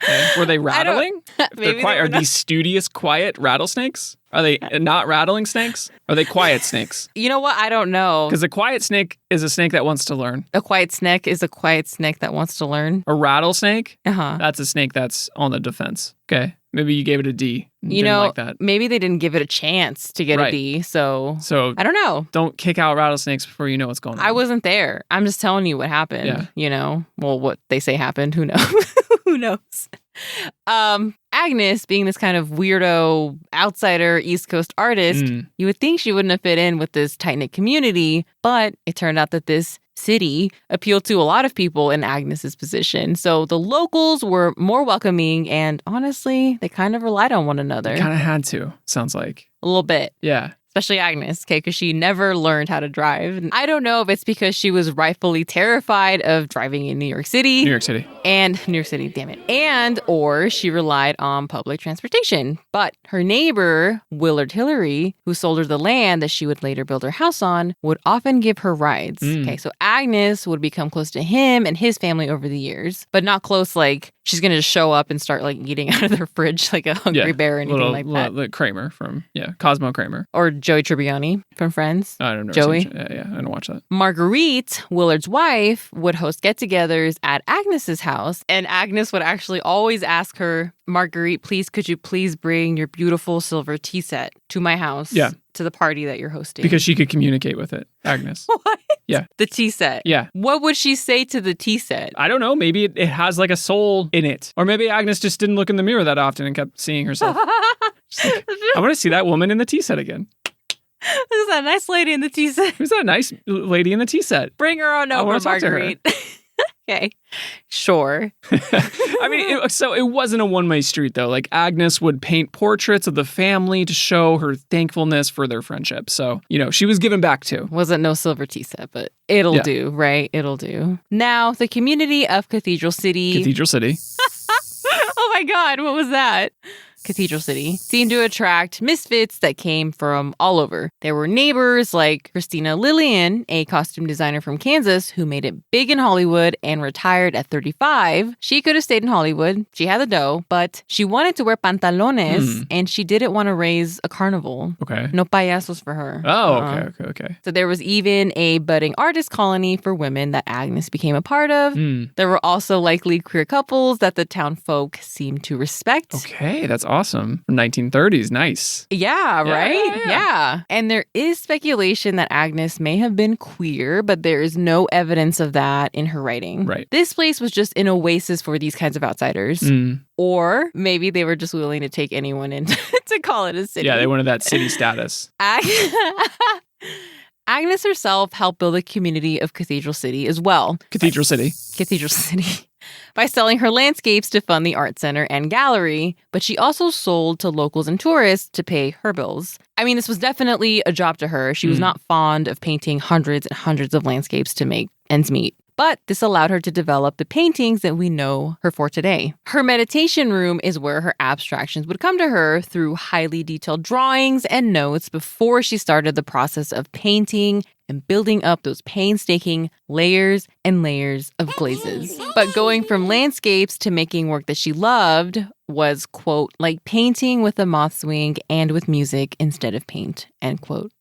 Speaker 2: Okay. Were they rattling? Are these studious, quiet rattlesnakes? Are they not rattling snakes? Are they quiet snakes?
Speaker 1: You know what? I don't know.
Speaker 2: Because a quiet snake is a snake that wants to learn.
Speaker 1: A quiet snake is a quiet snake that wants to learn.
Speaker 2: A rattlesnake?
Speaker 1: Uh-huh.
Speaker 2: That's a snake that's on the defense. Okay. Maybe you gave it a D.
Speaker 1: You know,
Speaker 2: like that.
Speaker 1: Maybe they didn't give it a chance to get a D. So I don't know.
Speaker 2: Don't kick out rattlesnakes before you know what's going on.
Speaker 1: I wasn't there. I'm just telling you what happened.
Speaker 2: Yeah.
Speaker 1: You know, well, what they say happened. Who knows? Who knows? Agnes, being this kind of weirdo outsider East Coast artist, you would think she wouldn't have fit in with this tight-knit community, but it turned out that this city appealed to a lot of people in Agnes's position. So the locals were more welcoming, and honestly, they kind of relied on one another.
Speaker 2: They kind of had to, sounds like.
Speaker 1: A little bit.
Speaker 2: Yeah.
Speaker 1: Especially Agnes, okay, because she never learned how to drive. And I don't know if it's because she was rightfully terrified of driving in New York City. New York City, damn it. And or she relied on public transportation. But her neighbor, Willard Hillary, who sold her the land that she would later build her house on, would often give her rides. Okay, so Agnes would become close to him and his family over the years, but not close like she's going to just show up and start like eating out of their fridge like a hungry bear or anything like that.
Speaker 2: Like Kramer from, Cosmo Kramer.
Speaker 1: Or Joey Tribbiani from Friends.
Speaker 2: I don't know.
Speaker 1: Joey?
Speaker 2: I don't watch that.
Speaker 1: Marguerite, Willard's wife, would host get-togethers at Agnes's house, and Agnes would actually always ask her, Marguerite, could you please bring your beautiful silver tea set to my house?
Speaker 2: Yeah.
Speaker 1: To the party that you're hosting.
Speaker 2: Because she could communicate with it, Agnes.
Speaker 1: What?
Speaker 2: Yeah.
Speaker 1: The tea set.
Speaker 2: Yeah.
Speaker 1: What would she say to the tea set?
Speaker 2: I don't know. Maybe it has like a soul in it. Or maybe Agnes just didn't look in the mirror that often and kept seeing herself. Like, I want to see that woman in the tea set again.
Speaker 1: Who's that nice lady in the tea set?
Speaker 2: Who's that nice lady in the tea set?
Speaker 1: Bring her on over, Marguerite. Okay, sure.
Speaker 2: I mean, so it wasn't a one-way street, though. Like, Agnes would paint portraits of the family to show her thankfulness for their friendship. So, she was given back too.
Speaker 1: Wasn't no silver tea set, but it'll do, right? It'll do. Now, the community of Cathedral City. Oh my God, what was that? Cathedral City seemed to attract misfits that came from all over. There were neighbors like Christina Lillian, a costume designer from Kansas who made it big in Hollywood and retired at 35. She could have stayed in Hollywood. She had the dough, but she wanted to wear pantalones and she didn't want to raise a carnival.
Speaker 2: Okay.
Speaker 1: No payasos for her.
Speaker 2: Oh, okay.
Speaker 1: So there was even a budding artist colony for women that Agnes became a part of. There were also likely queer couples that the town folk seemed to respect.
Speaker 2: Okay, that's awesome. From 1930s, nice.
Speaker 1: Yeah, right? Yeah. And there is speculation that Agnes may have been queer, but there is no evidence of that in her writing.
Speaker 2: Right.
Speaker 1: This place was just an oasis for these kinds of outsiders. Or maybe they were just willing to take anyone in to call it a city.
Speaker 2: Yeah, they wanted that city status.
Speaker 1: Agnes herself helped build a community of Cathedral City as well.
Speaker 2: Cathedral City.
Speaker 1: By selling her landscapes to fund the art center and gallery, but she also sold to locals and tourists to pay her bills. I mean, this was definitely a job to her. She was not fond of painting hundreds and hundreds of landscapes to make ends meet. But this allowed her to develop the paintings that we know her for today. Her meditation room is where her abstractions would come to her through highly detailed drawings and notes before she started the process of painting and building up those painstaking layers and layers of glazes. But going from landscapes to making work that she loved was, quote, like painting with a moth's wing and with music instead of paint, end quote.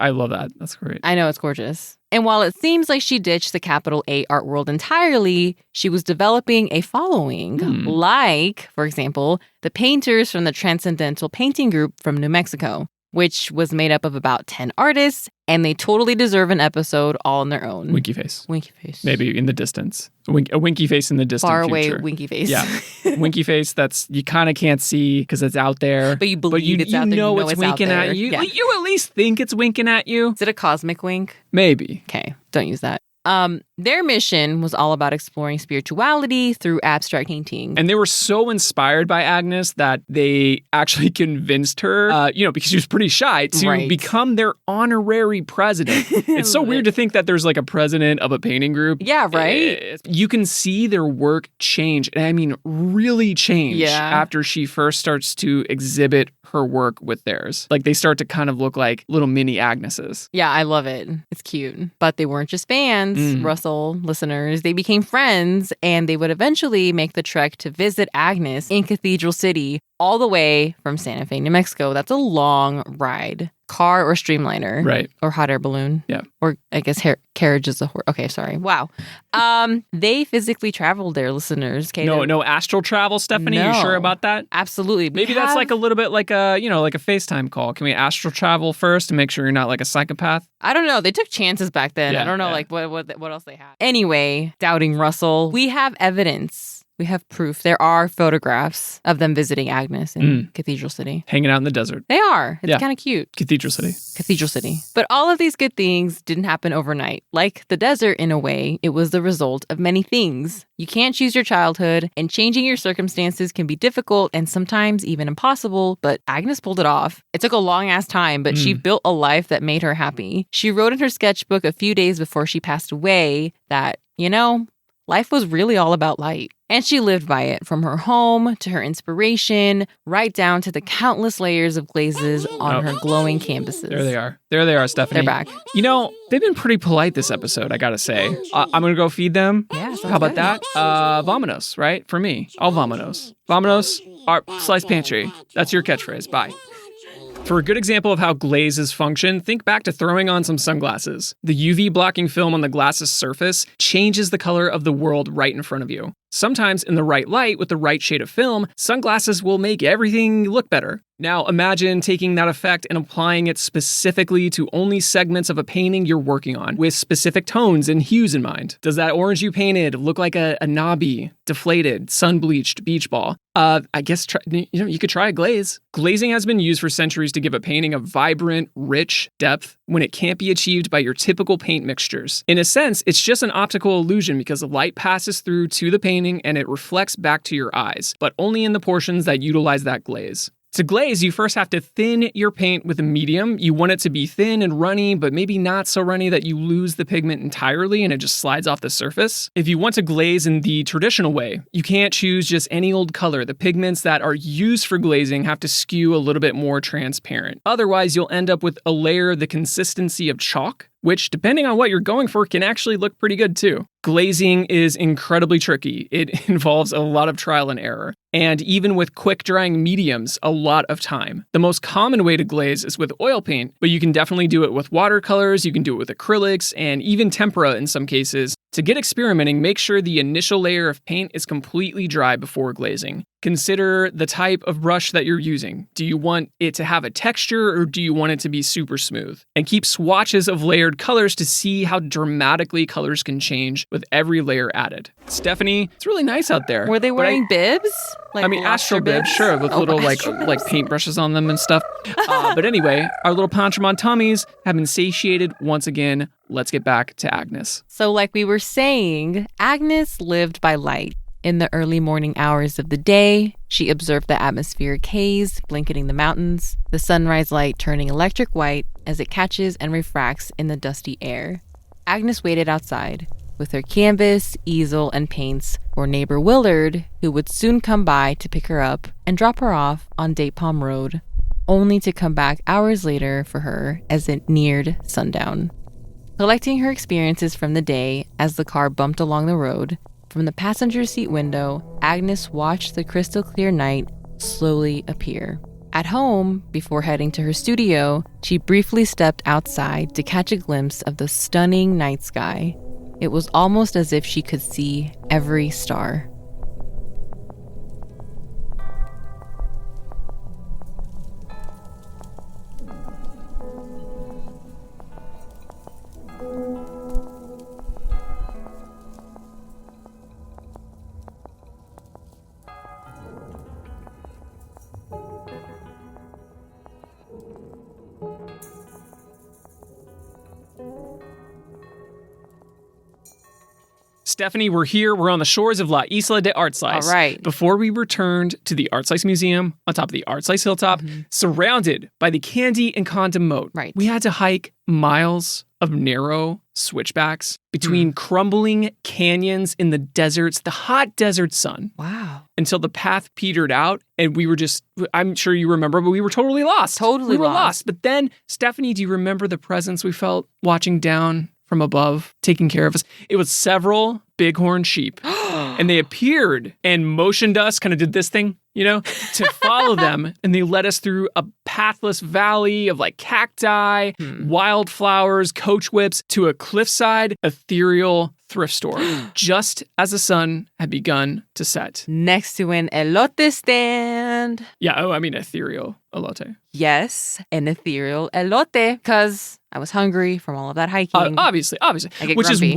Speaker 2: I love that. That's great.
Speaker 1: I know, it's gorgeous. And while it seems like she ditched the capital A art world entirely, she was developing a following, like, for example, the painters from the Transcendental Painting Group from New Mexico. which was made up of about 10 artists, and they totally deserve an episode all on their own.
Speaker 2: Winky face.
Speaker 1: Winky face.
Speaker 2: Maybe in the distance. A winky face in the distant
Speaker 1: Far
Speaker 2: future.
Speaker 1: away winky face.
Speaker 2: Yeah. Winky face that's you kind of can't see because it's out there.
Speaker 1: But you believe it's out there. You know
Speaker 2: it's winking at you.
Speaker 1: Yeah.
Speaker 2: You at least think it's winking at you.
Speaker 1: Is it a cosmic wink?
Speaker 2: Maybe.
Speaker 1: Okay, don't use that. Their mission was all about exploring spirituality through abstract painting.
Speaker 2: And they were so inspired by Agnes that they actually convinced her, because she was pretty shy, to become their honorary president. It's so weird to think that there's like a president of a painting group.
Speaker 1: Yeah, right?
Speaker 2: You can see their work change. And I mean, really change after she first starts to exhibit her work with theirs. Like they start to kind of look like little mini Agneses.
Speaker 1: Yeah, I love it. It's cute. But they weren't just fans, Russell listeners. They became friends, and they would eventually make the trek to visit Agnes in Cathedral City, all the way from Santa Fe, New Mexico. That's a long ride. Car or streamliner.
Speaker 2: Right.
Speaker 1: Or hot air balloon.
Speaker 2: Yeah.
Speaker 1: Or I guess carriage is a horse. Okay, sorry. Wow. They physically traveled there, listeners. Okay,
Speaker 2: no astral travel, Stephanie?
Speaker 1: No.
Speaker 2: You sure about that?
Speaker 1: Absolutely.
Speaker 2: Maybe that's like a little bit like a FaceTime call. Can we astral travel first to make sure you're not like a psychopath?
Speaker 1: I don't know. They took chances back then. I don't know like what else they had. Anyway, doubting Russell, we have evidence. We have proof. There are photographs of them visiting Agnes in Cathedral City.
Speaker 2: Hanging out in the desert.
Speaker 1: They are. It's kind of cute.
Speaker 2: Cathedral City.
Speaker 1: But all of these good things didn't happen overnight. Like the desert, in a way, it was the result of many things. You can't choose your childhood, and changing your circumstances can be difficult and sometimes even impossible, but Agnes pulled it off. It took a long-ass time, but she built a life that made her happy. She wrote in her sketchbook a few days before she passed away that, life was really all about light. And she lived by it, from her home to her inspiration, right down to the countless layers of glazes on her glowing canvases.
Speaker 2: There they are, Stephanie.
Speaker 1: They're back.
Speaker 2: They've been pretty polite this episode, I gotta say. I'm gonna go feed them.
Speaker 1: Yeah,
Speaker 2: how about that? Vamonos, right? For me, all vamonos. Vamonos, our slice pantry. That's your catchphrase. Bye. For a good example of how glazes function, think back to throwing on some sunglasses. The UV blocking film on the glass's surface changes the color of the world right in front of you. Sometimes in the right light with the right shade of film, sunglasses will make everything look better. Now imagine taking that effect and applying it specifically to only segments of a painting you're working on, with specific tones and hues in mind. Does that orange you painted look like a knobby, deflated, sun-bleached beach ball? I guess you could try a glaze. Glazing has been used for centuries to give a painting a vibrant, rich depth when it can't be achieved by your typical paint mixtures. In a sense, it's just an optical illusion because the light passes through to the painting and it reflects back to your eyes, but only in the portions that utilize that glaze. To glaze, you first have to thin your paint with a medium. You want it to be thin and runny, but maybe not so runny that you lose the pigment entirely and it just slides off the surface. If you want to glaze in the traditional way, you can't choose just any old color. The pigments that are used for glazing have to skew a little bit more transparent. Otherwise, you'll end up with a layer the consistency of chalk, which, depending on what you're going for, can actually look pretty good too. Glazing is incredibly tricky. It involves a lot of trial and error. And even with quick drying mediums, a lot of time. The most common way to glaze is with oil paint, but you can definitely do it with watercolors, you can do it with acrylics, and even tempera in some cases. To get experimenting, make sure the initial layer of paint is completely dry before glazing. Consider the type of brush that you're using. Do you want it to have a texture or do you want it to be super smooth? And keep swatches of layered colors to see how dramatically colors can change with every layer added. Stephanie, it's really nice out there.
Speaker 1: Were they wearing bibs?
Speaker 2: Astral bibs, sure, with little like paintbrushes on them and stuff. But anyway, our little Panchramon tummies have been satiated once again. Let's get back to Agnes.
Speaker 1: So like we were saying, Agnes lived by light. In the early morning hours of the day, she observed the atmospheric haze blanketing the mountains, the sunrise light turning electric white as it catches and refracts in the dusty air. Agnes waited outside with her canvas, easel, and paints for neighbor Willard, who would soon come by to pick her up and drop her off on Date Palm Road, only to come back hours later for her as it neared sundown. Collecting her experiences from the day as the car bumped along the road, from the passenger seat window, Agnes watched the crystal clear night slowly appear. At home, before heading to her studio, she briefly stepped outside to catch a glimpse of the stunning night sky. It was almost as if she could see every star.
Speaker 2: Stephanie, we're here. We're on the shores of La Isla de Artslice.
Speaker 1: All right.
Speaker 2: Before we returned to the Artslice Museum on top of the Artslice Hilltop, surrounded by the Candy and Condom Moat,
Speaker 1: Right.
Speaker 2: we had to hike miles of narrow switchbacks between crumbling canyons in the deserts, the hot desert sun.
Speaker 1: Wow.
Speaker 2: Until the path petered out and we were just, I'm sure you remember, but we were totally lost.
Speaker 1: Totally
Speaker 2: We were
Speaker 1: lost.
Speaker 2: lost. But then, Stephanie, do you remember the presence we felt watching down from above, taking care of us? It was several bighorn sheep. And they appeared and motioned us, kind of did this thing, to follow them. And they led us through a pathless valley of like cacti, wildflowers, coach whips, to a cliffside, ethereal thrift store, just as the sun had begun to set.
Speaker 1: Next to an elote stand.
Speaker 2: Yeah, ethereal elote.
Speaker 1: Yes, an ethereal elote, because I was hungry from all of that hiking.
Speaker 2: Obviously.
Speaker 1: I get
Speaker 2: Which
Speaker 1: grumpy.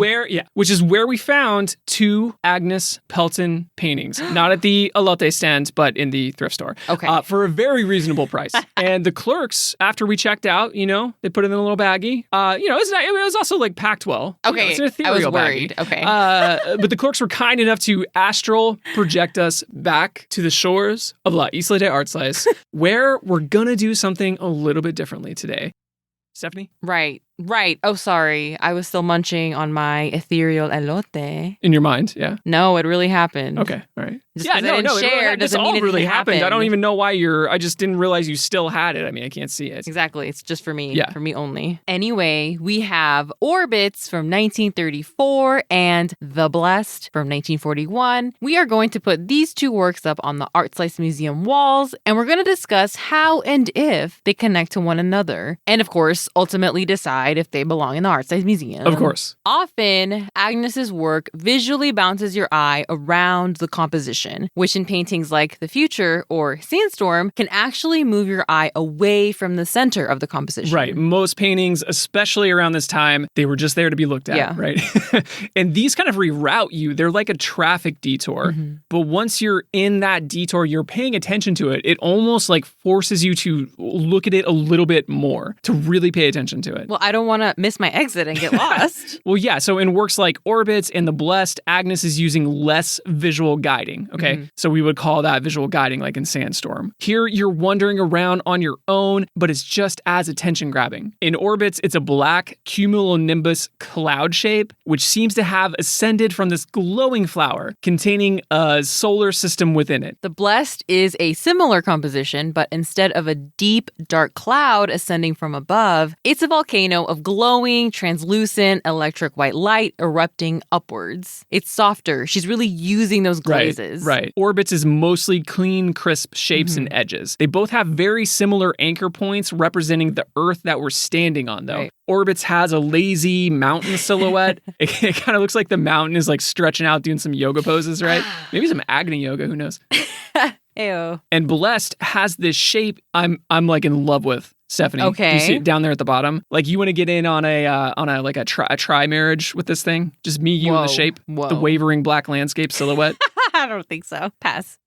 Speaker 2: is where we found 2 Agnes Pelton paintings. Not at the elote stand, but in the thrift store.
Speaker 1: Okay.
Speaker 2: For a very reasonable price. And the clerks, after we checked out, they put it in a little baggie. It was also like packed well.
Speaker 1: Okay,
Speaker 2: It's an ethereal
Speaker 1: I was
Speaker 2: baggie.
Speaker 1: worried. Okay.
Speaker 2: But the clerks were kind enough to astral project us back to the shores of La Isla de Artslice, where we're gonna do something a little bit differently today. Stephanie?
Speaker 1: Right. Oh, sorry. I was still munching on my ethereal elote.
Speaker 2: In your mind, yeah.
Speaker 1: No, it really happened.
Speaker 2: Okay, all right.
Speaker 1: Just 'cause I didn't share
Speaker 2: this
Speaker 1: doesn't
Speaker 2: all
Speaker 1: mean it
Speaker 2: really
Speaker 1: didn't
Speaker 2: happened. I
Speaker 1: happen.
Speaker 2: don't even know why I just didn't realize you still had it. I can't see it.
Speaker 1: Exactly. It's just for me.
Speaker 2: Yeah.
Speaker 1: For me only. Anyway, we have Orbits from 1934 and The Blessed from 1941. We are going to put these 2 works up on the Artslice Museum walls, and we're going to discuss how and if they connect to one another. And of course, ultimately decide if they belong in the Artslice Museum.
Speaker 2: Of course.
Speaker 1: Often, Agnes's work visually bounces your eye around the composition, which in paintings like The Future or Sandstorm can actually move your eye away from the center of the composition.
Speaker 2: Right. Most paintings, especially around this time, they were just there to be looked at,
Speaker 1: Yeah.
Speaker 2: right? And these kind of reroute you. They're like a traffic detour. But once you're in that detour, you're paying attention to it. It almost like forces you to look at it a little bit more, to really pay attention to it.
Speaker 1: Well, I don't want to miss my exit and get lost.
Speaker 2: Well, yeah. So in works like Orbits and The Blessed, Agnes is using less visual guiding. Okay. So we would call that visual guiding like in Sandstorm. Here, you're wandering around on your own, but it's just as attention grabbing. In Orbits, it's a black cumulonimbus cloud shape, which seems to have ascended from this glowing flower containing a solar system within it.
Speaker 1: The Blessed is a similar composition, but instead of a deep, dark cloud ascending from above, it's a volcano of glowing, translucent, electric white light erupting upwards. It's softer. She's really using those glazes.
Speaker 2: Right. Orbits is mostly clean, crisp shapes and edges. They both have very similar anchor points representing the earth that we're standing on, though.
Speaker 1: Right.
Speaker 2: Orbits has a lazy mountain silhouette. It kind of looks like the mountain is like stretching out, doing some yoga poses, right? Maybe some Agni yoga, who knows?
Speaker 1: Ew.
Speaker 2: And Blessed has this shape I'm like in love with. Stephanie,
Speaker 1: Okay.
Speaker 2: do you see it down there at the bottom? Like you want to get in on a tri marriage with this thing? Just me, you, and the shape, the wavering black landscape silhouette.
Speaker 1: I don't think so. Pass.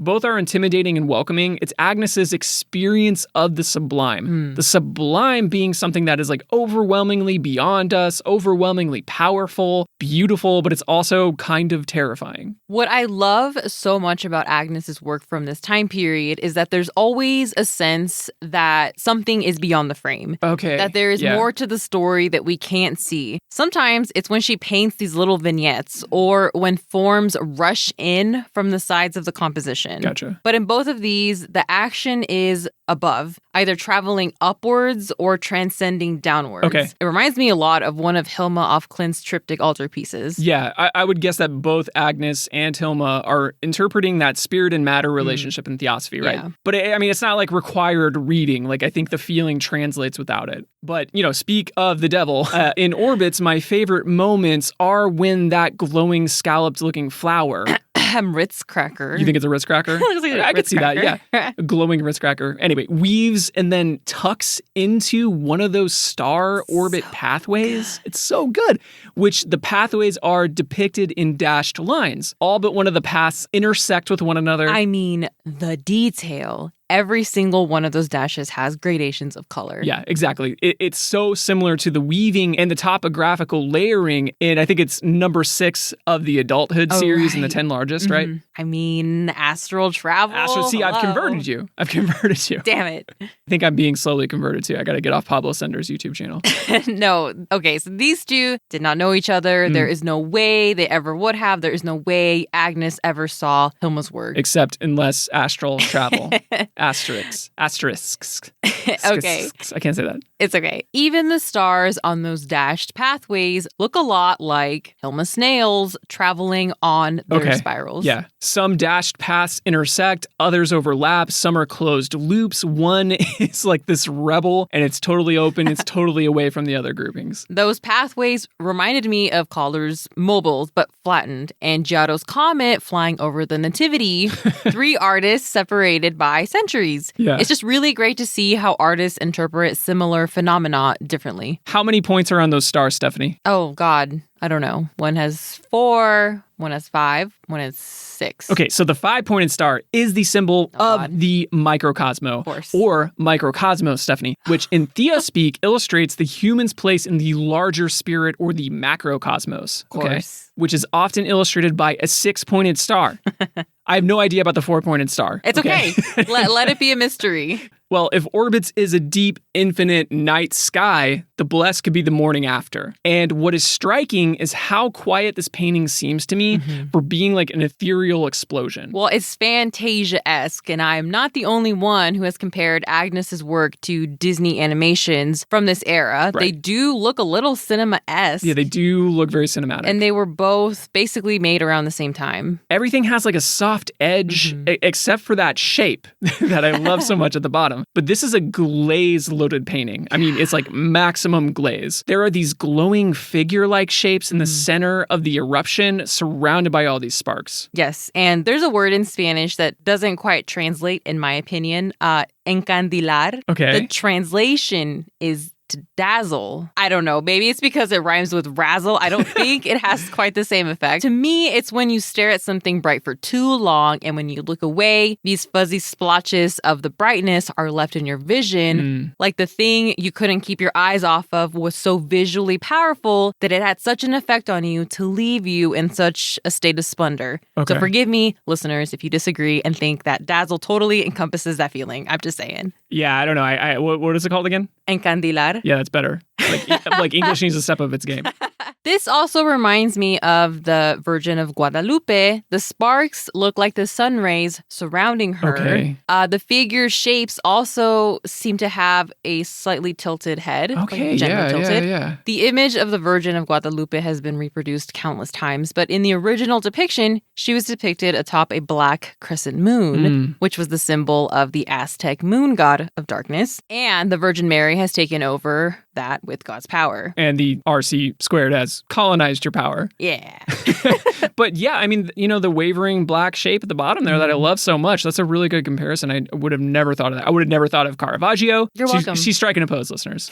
Speaker 2: Both are intimidating and welcoming. It's Agnes's experience of the sublime. The sublime being something that is like overwhelmingly beyond us, overwhelmingly powerful, beautiful, but it's also kind of terrifying.
Speaker 1: What I love so much about Agnes's work from this time period is that there's always a sense that something is beyond the frame.
Speaker 2: Okay.
Speaker 1: That there is
Speaker 2: yeah.
Speaker 1: more to the story that we can't see. Sometimes it's when she paints these little vignettes or when forms rush in from the sides of the composition.
Speaker 2: Gotcha.
Speaker 1: But in both of these, the action is above, either traveling upwards or transcending downwards.
Speaker 2: Okay.
Speaker 1: It reminds me a lot of one of Hilma af Klint's triptych altarpieces.
Speaker 2: Yeah, I would guess that both Agnes and Hilma are interpreting that spirit and matter relationship in Theosophy, right?
Speaker 1: Yeah.
Speaker 2: But it's not like required reading. Like I think the feeling translates without it. But, speak of the devil, in Orbits, my favorite moments are when that glowing scalloped looking flower
Speaker 1: Ritz cracker.
Speaker 2: You think it's a Ritz cracker?
Speaker 1: Looks like a
Speaker 2: I could
Speaker 1: Ritz
Speaker 2: see that,
Speaker 1: cracker.
Speaker 2: yeah. A glowing Ritz cracker. Anyway, weaves and then tucks into one of those star orbit pathways.
Speaker 1: Good.
Speaker 2: It's so good. Which the pathways are depicted in dashed lines. All but one of the paths intersect with one another.
Speaker 1: I mean, the detail every single one of those dashes has gradations of color.
Speaker 2: Yeah, exactly. It's so similar to the weaving and the topographical layering in, I think it's number 6 of the adulthood series in the 10 largest, right?
Speaker 1: I mean, astral travel.
Speaker 2: See, I've converted you.
Speaker 1: Damn it.
Speaker 2: I think I'm being slowly converted too. I got to get off Pablo Sender's YouTube channel.
Speaker 1: No. Okay, so these two did not know each other. There is no way they ever would have. There is no way Agnes ever saw Hilma's work.
Speaker 2: Except unless astral travel. Asterisks.
Speaker 1: Okay.
Speaker 2: I can't say that.
Speaker 1: It's okay. Even the stars on those dashed pathways look a lot like Hilma snails traveling on their spirals.
Speaker 2: Yeah. Some dashed paths intersect, others overlap, some are closed loops. One is like this rebel, and it's totally open, it's totally away from the other groupings.
Speaker 1: Those pathways reminded me of Calder's mobiles, but flattened, and Giotto's comet flying over the Nativity. 3 artists separated by centuries.
Speaker 2: Yeah.
Speaker 1: It's just really great to see how artists interpret similar phenomena differently.
Speaker 2: How many points are on those stars, Stephanie?
Speaker 1: Oh, God. I don't know. One has 4, one has 5, one has 6.
Speaker 2: Okay, so the 5-pointed star is the symbol of the microcosmo, or microcosmos, Stephanie, which in theospeak illustrates the human's place in the larger spirit or the macrocosmos.
Speaker 1: Of course.
Speaker 2: Which is often illustrated by a 6-pointed star. I have no idea about the 4-pointed star.
Speaker 1: It's okay. Let it be a mystery.
Speaker 2: Well, if orbits is a deep, infinite night sky, the blessed could be the morning after. And what is striking is how quiet this painting seems to me for being like an ethereal explosion.
Speaker 1: Well, it's Fantasia-esque, and I'm not the only one who has compared Agnes's work to Disney animations from this era. Right. They do look a little cinema-esque.
Speaker 2: Yeah, they do look very cinematic.
Speaker 1: And they were both basically made around the same time.
Speaker 2: Everything has like a soft edge, except for that shape that I love so much at the bottom. But this is a glaze-loaded painting. I mean, it's like maximum glaze. There are these glowing figure-like shapes in the center of the eruption, surrounded by all these sparks.
Speaker 1: Yes, and there's a word in Spanish that doesn't quite translate, in my opinion, encandilar.
Speaker 2: Okay.
Speaker 1: The translation is to dazzle. I don't know. Maybe it's because it rhymes with razzle. I don't think it has quite the same effect. To me, it's when you stare at something bright for too long, and when you look away, these fuzzy splotches of the brightness are left in your vision. Like the thing you couldn't keep your eyes off of was so visually powerful that it had such an effect on you to leave you in such a state of splendor.
Speaker 2: Okay.
Speaker 1: So forgive me, listeners, if you disagree and think that dazzle totally encompasses that feeling. I'm just saying.
Speaker 2: Yeah, I don't know. What is it called again?
Speaker 1: Encandilar.
Speaker 2: Yeah, that's better. Like English needs to step up its game.
Speaker 1: This also reminds me of the Virgin of Guadalupe. The sparks look like the sun rays surrounding her.
Speaker 2: Okay.
Speaker 1: The figure's shapes also seem to have a slightly tilted head.
Speaker 2: Okay,
Speaker 1: like gently tilted.
Speaker 2: yeah.
Speaker 1: The image of the Virgin of Guadalupe has been reproduced countless times, but in the original depiction, she was depicted atop a black crescent moon, which was the symbol of the Aztec moon god of darkness. And the Virgin Mary has taken over that with God's power.
Speaker 2: And the RC squared has colonized your power.
Speaker 1: Yeah.
Speaker 2: But yeah, I mean, you know, the wavering black shape at the bottom there that I love so much, that's a really good comparison. I would have never thought of that. I would have never thought of Caravaggio.
Speaker 1: You're welcome.
Speaker 2: She's striking a pose, listeners.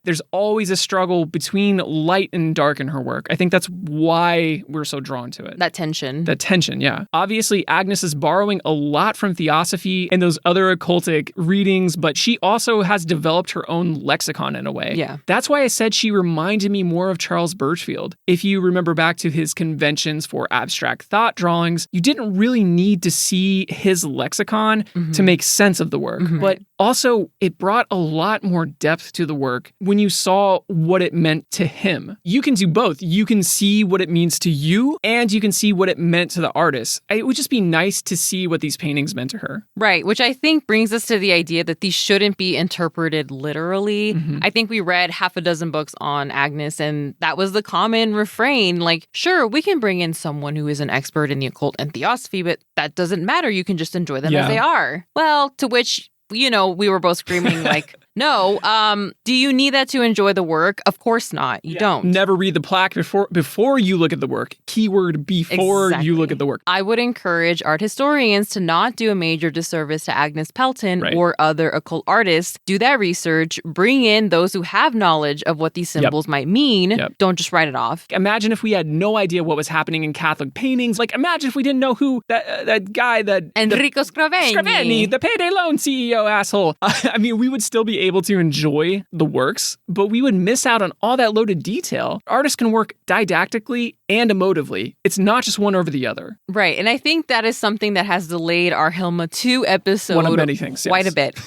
Speaker 2: There's always a struggle between light and dark in her work. I think that's why we're so drawn to it.
Speaker 1: That tension.
Speaker 2: That tension, yeah. Obviously, Agnes is borrowing a lot from Theosophy and those other occultic readings, but she also has developed her own lexicon in a way.
Speaker 1: Yeah.
Speaker 2: That's why I said she reminded me more of Charles Birchfield. If you remember back to his conventions for abstract thought drawings, you didn't really need to see his lexicon to make sense of the work. But also, it brought a lot more depth to the work when you saw what it meant to him. You can do both. You can see what it means to you, and you can see what it meant to the artist. It would just be nice to see what these paintings meant to her.
Speaker 1: Right, which I think brings us to the idea that these shouldn't be interpreted literally. I think we read half a dozen books on Agnes, and that was the common refrain. Like, sure, we can bring in someone who is an expert in the occult and theosophy, but that doesn't matter. You can just enjoy them as they are. Well, to which, you know, we were both screaming like, No. Do you need that to enjoy the work? Of course not. You don't.
Speaker 2: Never read the plaque before you look at the work. Keyword before you look at the work.
Speaker 1: I would encourage art historians to not do a major disservice to Agnes Pelton or other occult artists. Do that research. Bring in those who have knowledge of what these symbols might mean. Don't just write it off.
Speaker 2: Imagine if we had no idea what was happening in Catholic paintings. Like, imagine if we didn't know who that guy that
Speaker 1: Enrico Scraveni,
Speaker 2: the payday loan CEO asshole. I mean, we would still be able to enjoy the works, but we would miss out on all that loaded detail. Artists can work didactically and emotively. It's not just one over the other.
Speaker 1: Right. And I think that is something that has delayed our Hilma 2 episode
Speaker 2: one of many things,
Speaker 1: quite a bit.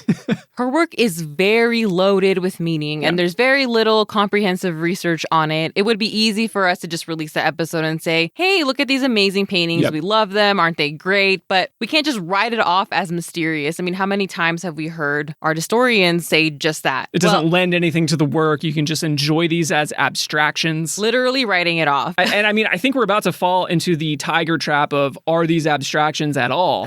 Speaker 1: Her work is very loaded with meaning, and there's very little comprehensive research on it. It would be easy for us to just release the episode and say, hey, look at these amazing paintings. We love them. Aren't they great? But we can't just write it off as mysterious. I mean, how many times have we heard art historians say just that?
Speaker 2: It doesn't lend anything to the work. You can just enjoy these as abstractions.
Speaker 1: Literally writing it off.
Speaker 2: And I mean, I think we're about to fall into the tiger trap of, are these abstractions at all?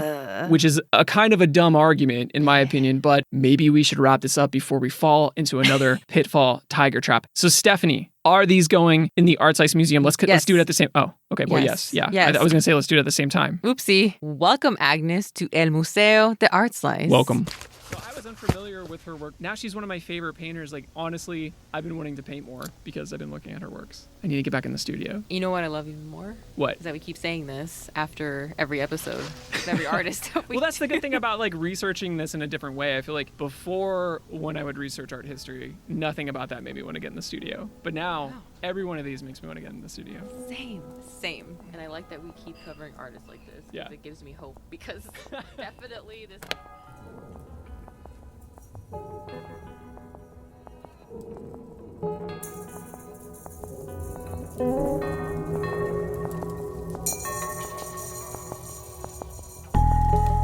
Speaker 2: Which is a kind of a dumb argument, in my opinion. But maybe we should wrap this up before we fall into another pitfall tiger trap. So, Stephanie, are these going in the Art Science Museum? Let's do it at the same... Oh, okay. Well, yes. Yeah.
Speaker 1: Yes.
Speaker 2: I was going to say let's do it at the same time.
Speaker 1: Oopsie. Welcome, Agnes, to El Museo de Art Slice.
Speaker 2: Welcome. So I was unfamiliar with her work. Now she's one of my favorite painters. Like, honestly, I've been wanting to paint more because I've been looking at her works. I need to get back in the studio.
Speaker 1: You know what I love even more?
Speaker 2: What?
Speaker 1: Is that we keep saying this after every episode with every artist.
Speaker 2: Well, that's the good thing about like researching this in a different way. I feel like before, when I would research art history, nothing about that made me want to get in the studio. But now, every one of these makes me want to get in the studio.
Speaker 1: Same. And I like that we keep covering artists like this.
Speaker 2: Yeah.
Speaker 1: It gives me hope because definitely this...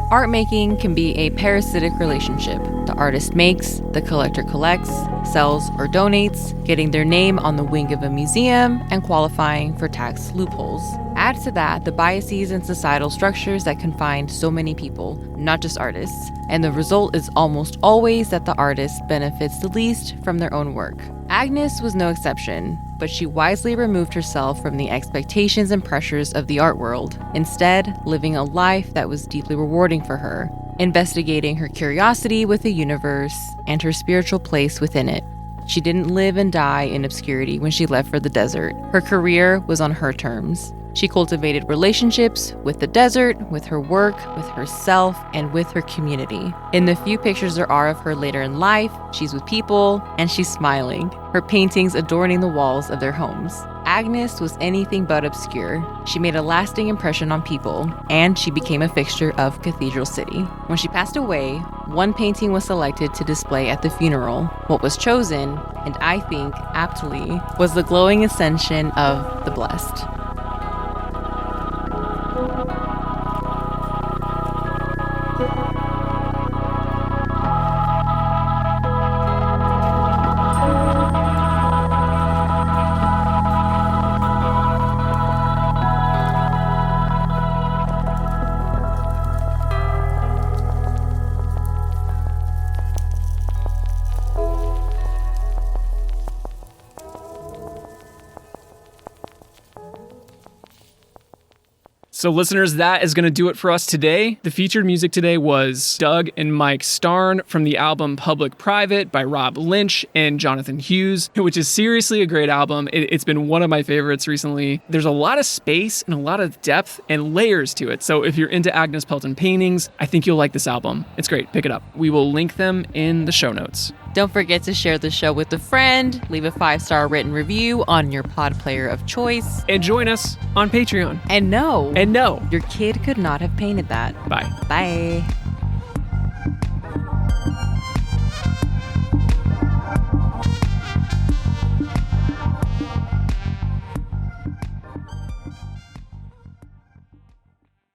Speaker 1: Art making can be a parasitic relationship. The artist makes, the collector collects, sells, or donates, getting their name on the wing of a museum and qualifying for tax loopholes. Add to that the biases and societal structures that confine so many people, not just artists, and the result is almost always that the artist benefits the least from their own work. Agnes was no exception, but she wisely removed herself from the expectations and pressures of the art world, instead living a life that was deeply rewarding for her, investigating her curiosity with the universe and her spiritual place within it. She didn't live and die in obscurity when she left for the desert. Her career was on her terms. She cultivated relationships with the desert, with her work, with herself, and with her community. In the few pictures there are of her later in life, she's with people, and she's smiling, her paintings adorning the walls of their homes. Agnes was anything but obscure. She made a lasting impression on people, and she became a fixture of Cathedral City. When she passed away, one painting was selected to display at the funeral. What was chosen, and I think aptly, was the glowing ascension of the blessed.
Speaker 2: So listeners, that is going to do it for us today. The featured music today was Doug and Mike Starn from the album Public Private by Rob Lynch and Jonathan Hughes, which is seriously a great album. It's been one of my favorites recently. There's a lot of space and a lot of depth and layers to it. So if you're into Agnes Pelton paintings, I think you'll like this album. It's great. Pick it up. We will link them in the show notes.
Speaker 1: Don't forget to share the show with a friend, leave a 5-star written review on your pod player of choice,
Speaker 2: and join us on Patreon.
Speaker 1: And know
Speaker 2: your
Speaker 1: kid could not have painted that.
Speaker 2: Bye.
Speaker 1: Bye.